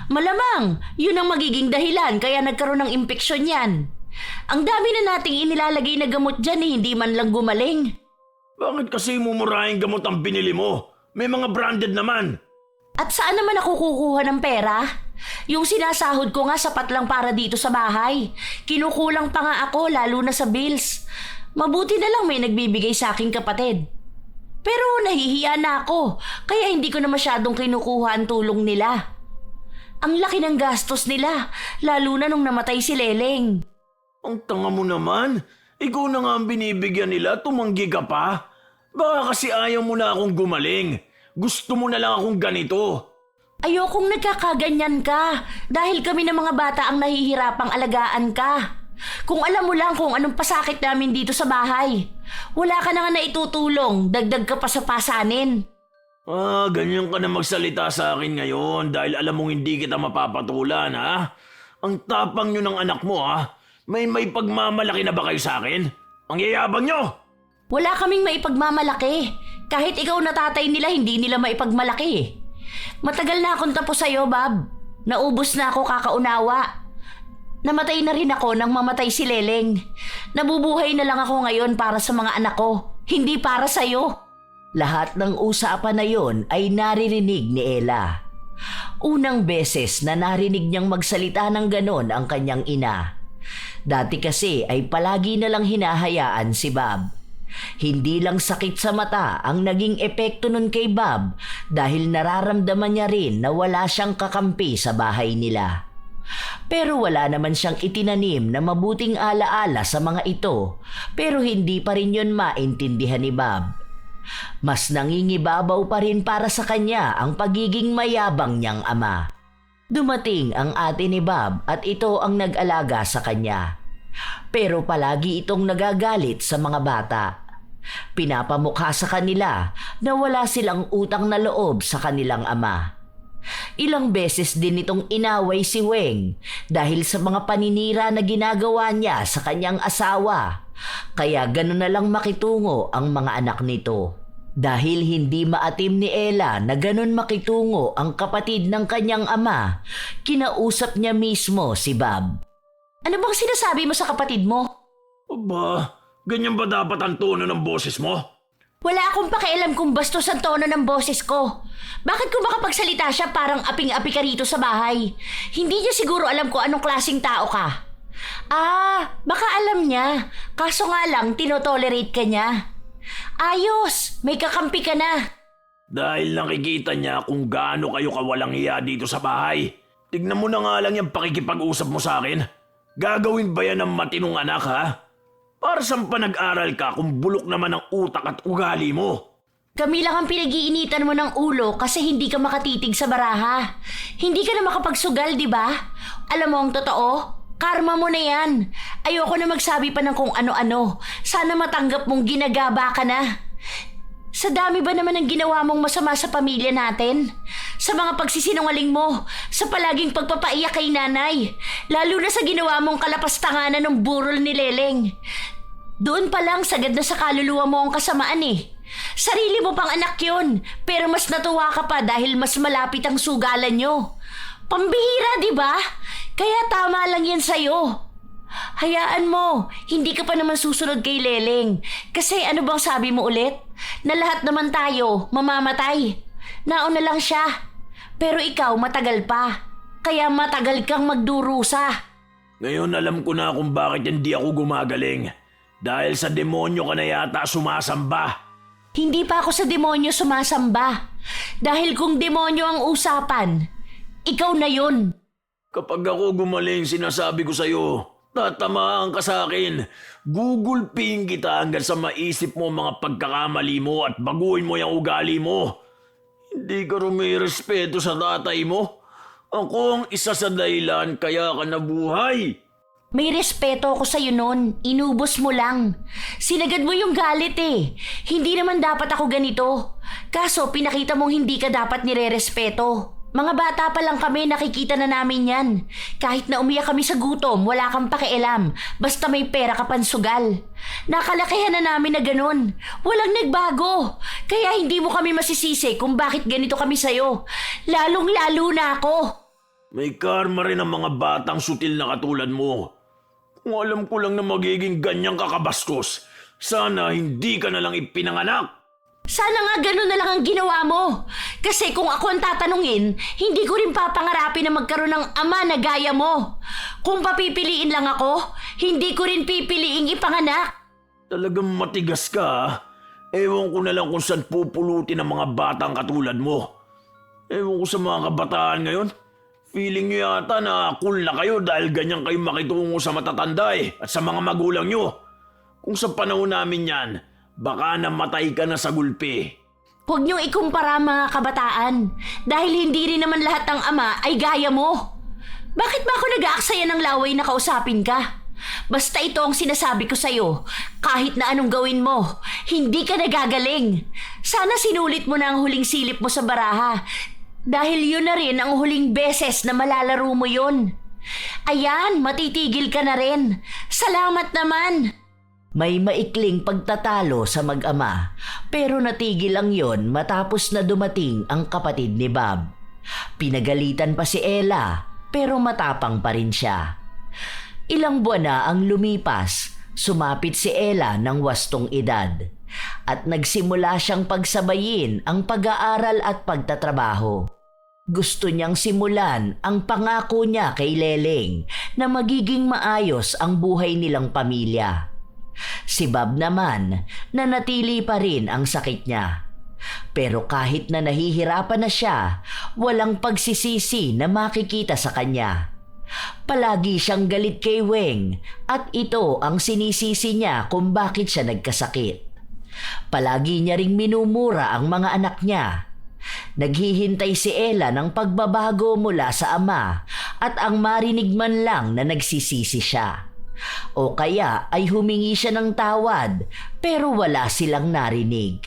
Malamang, yun ang magiging dahilan kaya nagkaroon ng impeksyon yan. Ang dami na nating inilalagay na gamot dyan eh, hindi man lang gumaling. Bakit kasi mumurahing gamot ang binili mo? May mga branded naman. At saan naman ako kukuha ng pera? Yung sinasahod ko nga sapat lang para dito sa bahay. Kinukulang pa nga ako lalo na sa bills. Mabuti na lang may nagbibigay sa aking kapatid. Pero nahihiya na ako, kaya hindi ko na masyadong kinukuha ang tulong nila. Ang laki ng gastos nila, lalo na nung namatay si Leleng. Ang tanga mo naman. Ikaw na nga ang binibigyan nila, tumanggi ka pa. Baka kasi ayaw mo na akong gumaling. Gusto mo na lang akong ganito. Ayokong nagkakaganyan ka dahil kami ng mga bata ang nahihirapang alagaan ka. Kung alam mo lang kung anong pasakit namin dito sa bahay. Wala ka na nga naitutulong, dagdag ka pa sa pasanin. Ganyan ka na magsalita sa akin ngayon dahil alam mong hindi kita mapapatulan, ha? Ang tapang nyo ng anak mo, ha? May pagmamalaki na ba kayo sa akin? Ang yayabang nyo! Wala kaming maipagmamalaki. Kahit ikaw na tatay nila, hindi nila maipagmalaki. Matagal na akong tapos sa'yo, Bob. Naubos na ako kakaunawa. Namatay na rin ako nang mamatay si Leleng. Nabubuhay na lang ako ngayon para sa mga anak ko, hindi para sa'yo. Lahat ng usapan na yon ay naririnig ni Ella. Unang beses na narinig niyang magsalita ng ganon ang kanyang ina. Dati kasi ay palagi na lang hinahayaan si Bob. Hindi lang sakit sa mata ang naging epekto nun kay Bob dahil nararamdaman niya rin na wala siyang kakampi sa bahay nila. Pero wala naman siyang itinanim na mabuting alaala sa mga ito, pero hindi pa rin yun maintindihan ni Bob. Mas nangingibabaw pa rin para sa kanya ang pagiging mayabang niyang ama. Dumating ang ate ni Bob at ito ang nag-alaga sa kanya. Pero palagi itong nagagalit sa mga bata. Pinapamukha sa kanila na wala silang utang na loob sa kanilang ama. Ilang beses din itong inaway si Weng dahil sa mga paninira na ginagawa niya sa kanyang asawa. Kaya gano'n na lang makitungo ang mga anak nito. Dahil hindi maatim ni Ella na gano'n makitungo ang kapatid ng kanyang ama, kinausap niya mismo si Bob. Ano bang sinasabi mo sa kapatid mo? Aba, ganyan ba dapat ang tono ng boses mo? Wala akong pakialam kung bastos ang tono ng boses ko. Bakit kung makapagsalita siya parang aping-api ka rito sa bahay? Hindi niya siguro alam kung anong klaseng tao ka. Baka alam niya. Kaso nga lang, tinotolerate ka niya. Ayos, may kakampi ka na. Dahil nakikita niya kung gaano kayo kawalang hiya dito sa bahay. Tignan mo na nga lang yung pakikipag-usap mo sa akin. Gagawin ba yan ng matinong anak, ha? Para saan pa nag-aral ka kung bulok naman ang utak at ugali mo? Kami lang ang pinag-iinitan mo ng ulo kasi hindi ka makatitig sa baraha. Hindi ka na makapagsugal, di ba? Alam mo ang totoo? Karma mo na yan. Ayoko na magsabi pa ng kung ano-ano. Sana matanggap mong ginagaba ka na. Sa dami ba naman ang ginawa mong masama sa pamilya natin? Sa mga pagsisinungaling mo, sa palaging pagpapaiyak kay nanay, lalo na sa ginawa mong kalapastanganan ng burol ni Leleng. Doon pa lang sagad na sa kaluluwa mo ang kasamaan eh. Sarili mo pang anak yun, pero mas natuwa ka pa dahil mas malapit ang sugalan nyo. Pambihira, di ba? Kaya tama lang yan sa'yo. Hayaan mo, hindi ka pa naman susunod kay Leleng. Kasi ano bang sabi mo ulit? Na lahat naman tayo mamamatay. Nauna lang siya. Pero ikaw matagal pa. Kaya matagal kang magdurusa. Ngayon alam ko na kung bakit hindi ako gumagaling. Dahil sa demonyo ka na yata sumasamba. Hindi pa ako sa demonyo sumasamba. Dahil kung demonyo ang usapan, ikaw na yun. Kapag ako gumaling, sinasabi ko sa'yo, tatamaan ka sa akin. Gugulping kita hanggang sa maisip mo mga pagkakamali mo at baguhin mo yung ugali mo. Hindi ka rumirespeto sa tatay mo. Ako ang isa sa dahilan kaya ka nabuhay. May respeto ako sa'yo nun. Inubos mo lang. Sinagad mo yung galit eh. Hindi naman dapat ako ganito. Kaso pinakita mong hindi ka dapat nire-respeto. Mga bata pa lang kami, nakikita na namin yan. Kahit na umiyak kami sa gutom, wala kang pakialam. Basta may pera ka pansugal. Nakalakihan na namin na ganun. Walang nagbago. Kaya hindi mo kami masisisi kung bakit ganito kami sa'yo. Lalong-lalo na ako. May karma rin ang mga batang sutil na katulad mo. Kung alam ko lang na magiging ganyang kakabastos, sana hindi ka na lang ipinanganak. Sana nga ganun na lang ang ginawa mo. Kasi kung ako ang tatanungin, hindi ko rin papangarapin na magkaroon ng ama na gaya mo. Kung papipiliin lang ako, hindi ko rin pipiliing ipanganak. Talagang matigas ka, ha? Ewan ko na lang kung saan pupulutin ang mga batang katulad mo. Ewan ko sa mga kabataan ngayon. Feeling nyo yata na cool na kayo dahil ganyan kayo makitungo sa matatanda at sa mga magulang nyo. Kung sa panahon namin yan, baka namatay ka na sa gulpi. Huwag niyong ikumpara mga kabataan dahil hindi rin naman lahat ng ama ay gaya mo. Bakit ba ako nag-aaksaya ng laway na kausapin ka? Basta ito ang sinasabi ko sa'yo, kahit na anong gawin mo, hindi ka nagagaling. Sana sinulit mo na ang huling silip mo sa baraha dahil yun na rin ang huling beses na malalaro mo yun. Ayan, matitigil ka na rin. Salamat naman. May maikling pagtatalo sa mag-ama pero natigil lang yon matapos na dumating ang kapatid ni Bob. Pinagalitan pa si Ella pero matapang pa rin siya. Ilang buwan na ang lumipas, sumapit si Ella ng wastong edad at nagsimula siyang pagsabayin ang pag-aaral at pagtatrabaho. Gusto niyang simulan ang pangako niya kay Leleng na magiging maayos ang buhay nilang pamilya. Si Bob naman, nanatili pa rin ang sakit niya. Pero kahit na nahihirapan na siya, walang pagsisisi na makikita sa kanya. Palagi siyang galit kay Weng at ito ang sinisisi niya kung bakit siya nagkasakit. Palagi niya ring minumura ang mga anak niya. Naghihintay si Ella ng pagbabago mula sa ama at ang marinig man lang na nagsisisi siya. O kaya ay humingi siya ng tawad pero wala silang narinig.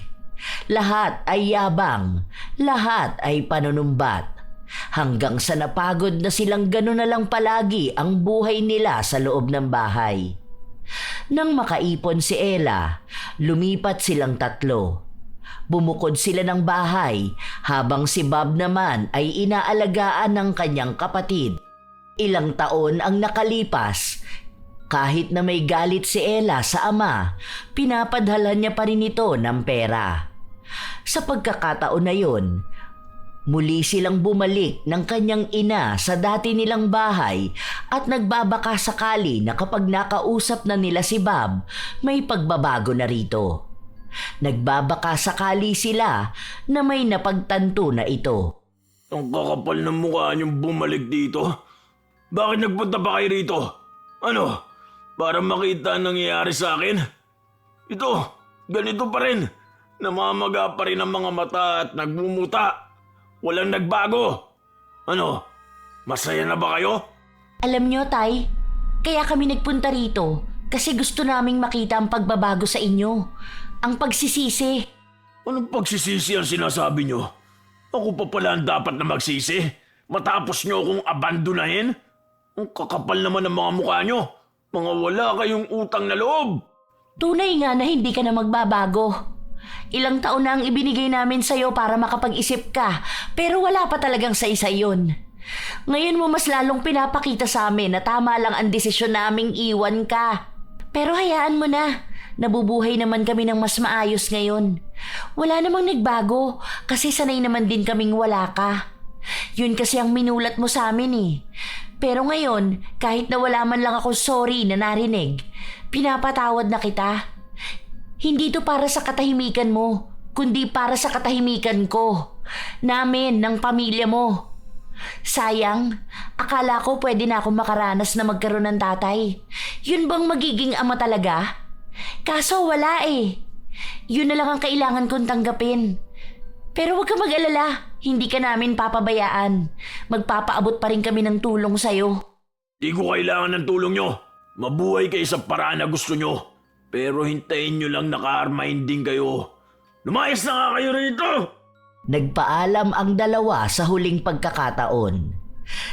Lahat ay yabang, lahat ay panunumbat. Hanggang sa napagod na silang gano'n na lang palagi ang buhay nila sa loob ng bahay. Nang makaipon si Ella, lumipat silang tatlo. Bumukod sila ng bahay habang si Bob naman ay inaalagaan ng kanyang kapatid. Ilang taon ang nakalipas. Kahit na may galit si Ella sa ama, pinapadhalan niya pa rin ito ng pera. Sa pagkakataon na yun, muli silang bumalik ng kanyang ina sa dati nilang bahay at nagbabaka sakali na kapag nakausap na nila si Bob, may pagbabago na rito. Nagbabaka sakali sila na may napagtanto na ito. Ang kakapal ng mukha niyong bumalik dito. Bakit nagpunta pa kayo rito? Ano? Para makita ang nangyayari sa akin? Ito, ganito pa rin. Namamaga pa rin ang mga mata at nagmumuta. Walang nagbago. Ano? Masaya na ba kayo? Alam nyo, Tay, kaya kami nagpunta rito kasi gusto naming makita ang pagbabago sa inyo. Ang pagsisisi. Anong pagsisisi ang sinasabi nyo? Ako pa pala ang dapat na magsisi? Matapos nyo akong abandonahin? Ang kakapal naman ng mga mukha nyo. Mga wala kayong utang na loob. Tunay nga na hindi ka na magbabago. Ilang taon na ang ibinigay namin sa'yo para makapag-isip ka, pero wala pa talagang sa-isa yun. Ngayon mo mas lalong pinapakita sa amin na tama lang ang desisyon naming iwan ka. Pero hayaan mo na. Nabubuhay naman kami ng mas maayos ngayon. Wala namang nagbago kasi sanay naman din kaming wala ka. Yun kasi ang minulat mo sa amin eh. Pero ngayon, kahit na wala man lang ako sorry na narinig, Pinapatawad na kita. Hindi to para sa katahimikan mo, kundi para sa katahimikan ko. Namin, ng pamilya mo. Sayang, akala ko pwede na akong makaranas na magkaroon ng tatay. Yun bang magiging ama talaga? Kaso wala eh. Yun na lang ang kailangan kong tanggapin. Pero huwag ka mag-alala, hindi ka namin papabayaan. Magpapaabot pa rin kami ng tulong sa'yo. Di ko kailangan ng tulong nyo. Mabuhay kayo sa paraan na gusto nyo. Pero hintayin nyo lang naka-armahin din kayo. Lumayas na nga kayo rito! Nagpaalam ang dalawa sa huling pagkakataon.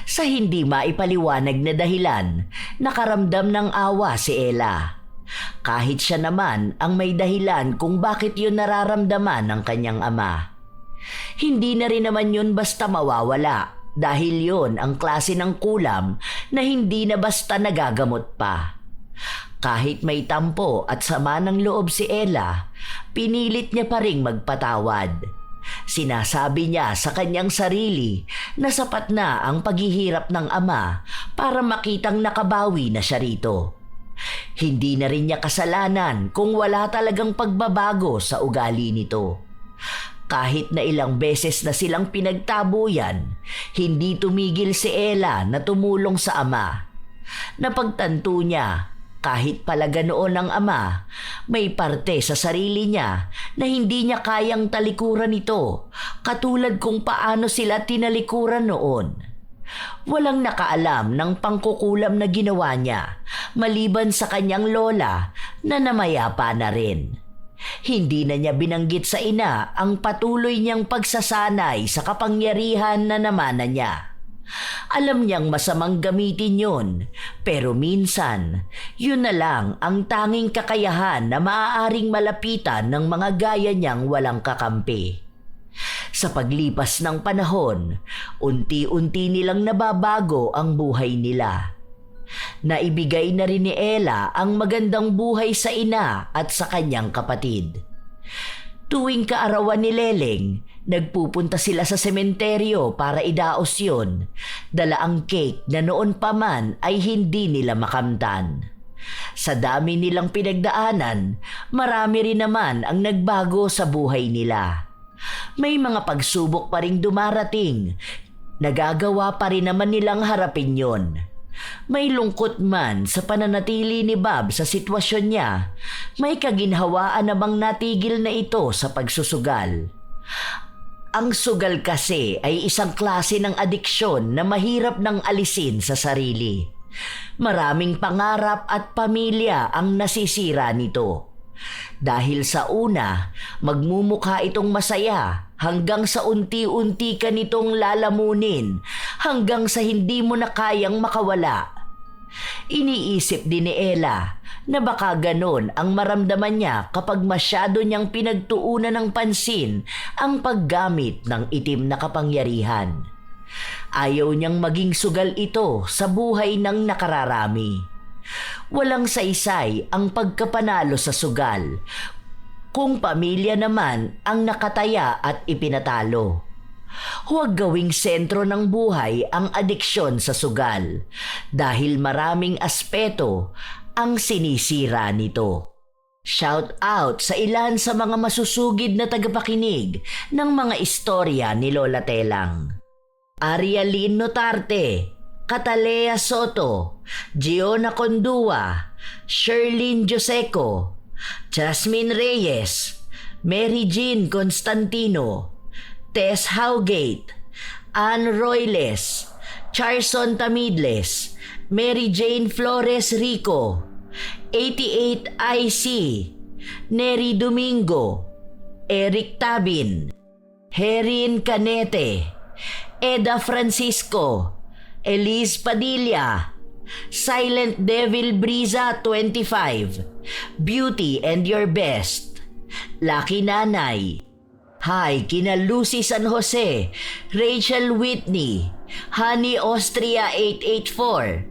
Sa hindi maipaliwanag na dahilan, nakaramdam ng awa si Ella. Kahit siya naman ang may dahilan kung bakit yun nararamdaman ng kanyang ama. Hindi na rin naman yun basta mawawala dahil yun ang klase ng kulam na hindi na basta nagagamot pa. Kahit may tampo at sama ng loob si Ella, pinilit niya pa ring magpatawad. Sinasabi niya sa kanyang sarili na sapat na ang paghihirap ng ama para makitang nakabawi na siya rito. Hindi na rin niya kasalanan kung wala talagang pagbabago sa ugali nito. Kahit na ilang beses na silang pinagtabuyan, hindi tumigil si Ella na tumulong sa ama. Napagtanto niya, kahit pala ganoon ang ama, may parte sa sarili niya na hindi niya kayang talikuran ito, katulad kung paano sila tinalikuran noon. Walang nakaalam ng pangkukulam na ginawa niya, maliban sa kanyang lola na namayapa na rin. Hindi na niya binanggit sa ina ang patuloy niyang pagsasanay sa kapangyarihan na namana niya. Alam niyang masamang gamitin yun, pero minsan, yun na lang ang tanging kakayahan na maaaring malapitan ng mga gaya niyang walang kakampi. Sa paglipas ng panahon, unti-unti nilang nababago ang buhay nila. Naibigay na rin ni Ella ang magandang buhay sa ina at sa kanyang kapatid. Tuwing kaarawan ni Leleng, nagpupunta sila sa sementeryo para idaos yun. Dala ang cake na noon pa man ay hindi nila makamtan. Sa dami nilang pinagdaanan, marami rin naman ang nagbago sa buhay nila. May mga pagsubok pa ring dumarating. Nagagawa pa rin naman nilang harapin yon. May lungkot man sa pananatili ni Bob sa sitwasyon niya, may kaginhawaan namang natigil na ito sa pagsusugal. Ang sugal kasi ay isang klase ng adiksyon na mahirap nang alisin sa sarili. Maraming pangarap at pamilya ang nasisira nito. Dahil sa una, magmumukha itong masaya hanggang sa unti-unti ka nitong lalamunin hanggang sa hindi mo na kayang makawala. Iniisip din ni Ella na baka ganon ang maramdaman niya kapag masyado niyang pinagtuunan ng pansin ang paggamit ng itim na kapangyarihan. Ayaw niyang maging sugal ito sa buhay ng nakararami. Walang saysay ang pagkapanalo sa sugal, kung pamilya naman ang nakataya at ipinatalo. Huwag gawing sentro ng buhay ang adiksyon sa sugal dahil maraming aspeto ang sinisira nito. Shout out sa ilan sa mga masusugid na tagapakinig ng mga istorya ni Lola Telang. Arialyn Notarte, Catalea Soto, Giona Condua, Sherlyn Joseco, Jasmine Reyes, Mary Jean Constantino, Tess Howgate, Ann Royles, Charson Tamidles, Mary Jane Flores Rico, 88 IC, Neri Domingo, Eric Tabin, Herin Canete, Eda Francisco, Elise Padilla, Silent Devil Briza 25, Beauty and Your Best, Lucky Nanay, Hi kina Lucy San Jose, Rachel Whitney, Honey Austria 884,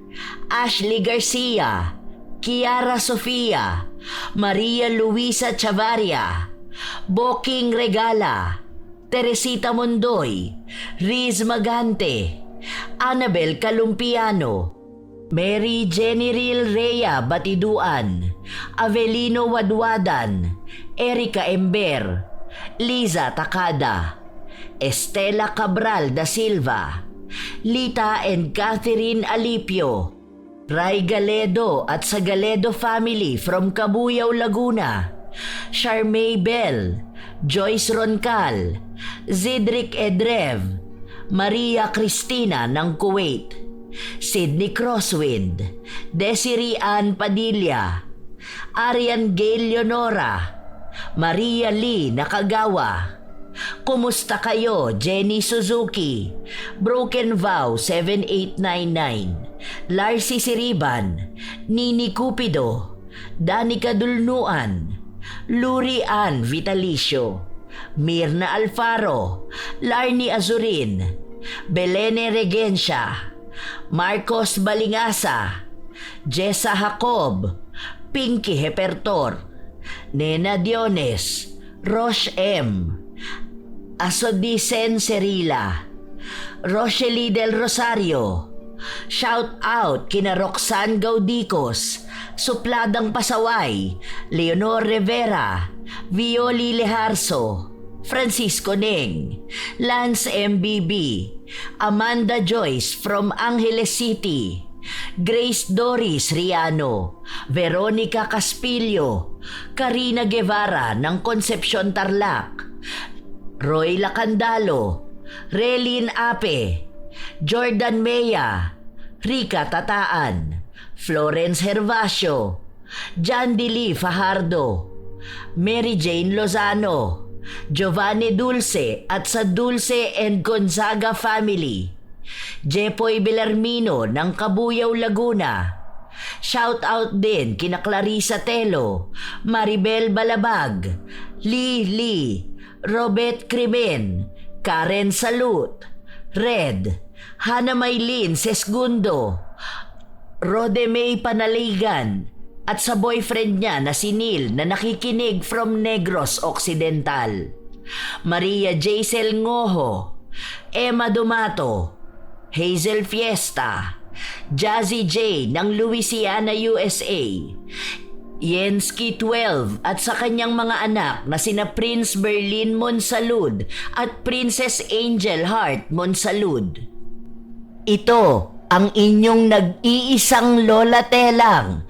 Ashley Garcia, Kiara Sofia, Maria Luisa Chavaria, Boking Regala, Teresita Mondoy, Riz Magante, Annabel Calumpiano, Mary Jenny Rhea Batiduan, Avelino Wadwadan, Erica Ember, Liza Takada, Estela Cabral da Silva, Lita and Catherine Alipio, Ray Galedo at sa Galedo family from Cabuyao, Laguna, Charmaine Bell, Joyce Roncal, Zidric Edrev, Maria Cristina ng Kuwait, Sydney Crosswind, Desiree Ann Padilla, Arian Gail Leonora, Maria Lee Nakagawa. Kumusta kayo, Jenny Suzuki, Broken Vow 7899, Larcy Siriban, Nini Cupido, Danica Dulnuan, Luri Ann Vitalicio, Mirna Alfaro, Larny Azurin, Belene Regencia, Marcos Balingasa, Jessa Jacob, Pinky Hepertor, Nena Diones, Roche M, Asodicen Cerila, Rochely Del Rosario. Shout out kina Roxanne Gaudicos, Supladang Pasaway, Leonor Rivera, Violi Leharso, Francisco Neng, Lance MBB, Amanda Joyce from Angeles City, Grace Doris Riano, Veronica Caspillo, Karina Guevara ng Concepcion Tarlac, Roy Lacandalo, Relin Ape, Jordan Mea, Rica Tataan, Florence Hervasio, Jandy Lee Fajardo, Mary Jane Lozano, Giovanni Dulce at sa Dulce and Gonzaga family, Jepoy Belarmino ng Cabuyao, Laguna. Shout out din kina Clarissa Telo, Maribel Balabag, Lee, Robert Crimen, Karen Salut, Red, Hana Maylin Sesgundo, Rodemay Panaligan, at sa boyfriend niya na si Neil na nakikinig from Negros Occidental, Maria Jaisel Ngoho, Emma Dumato, Hazel Fiesta, Jazzy J ng Louisiana, USA, Yensky 12 at sa kanyang mga anak na sina Prince Berlin Monsalud at Princess Angel Heart Monsalud. Ito ang inyong nag-iisang Lola Telang,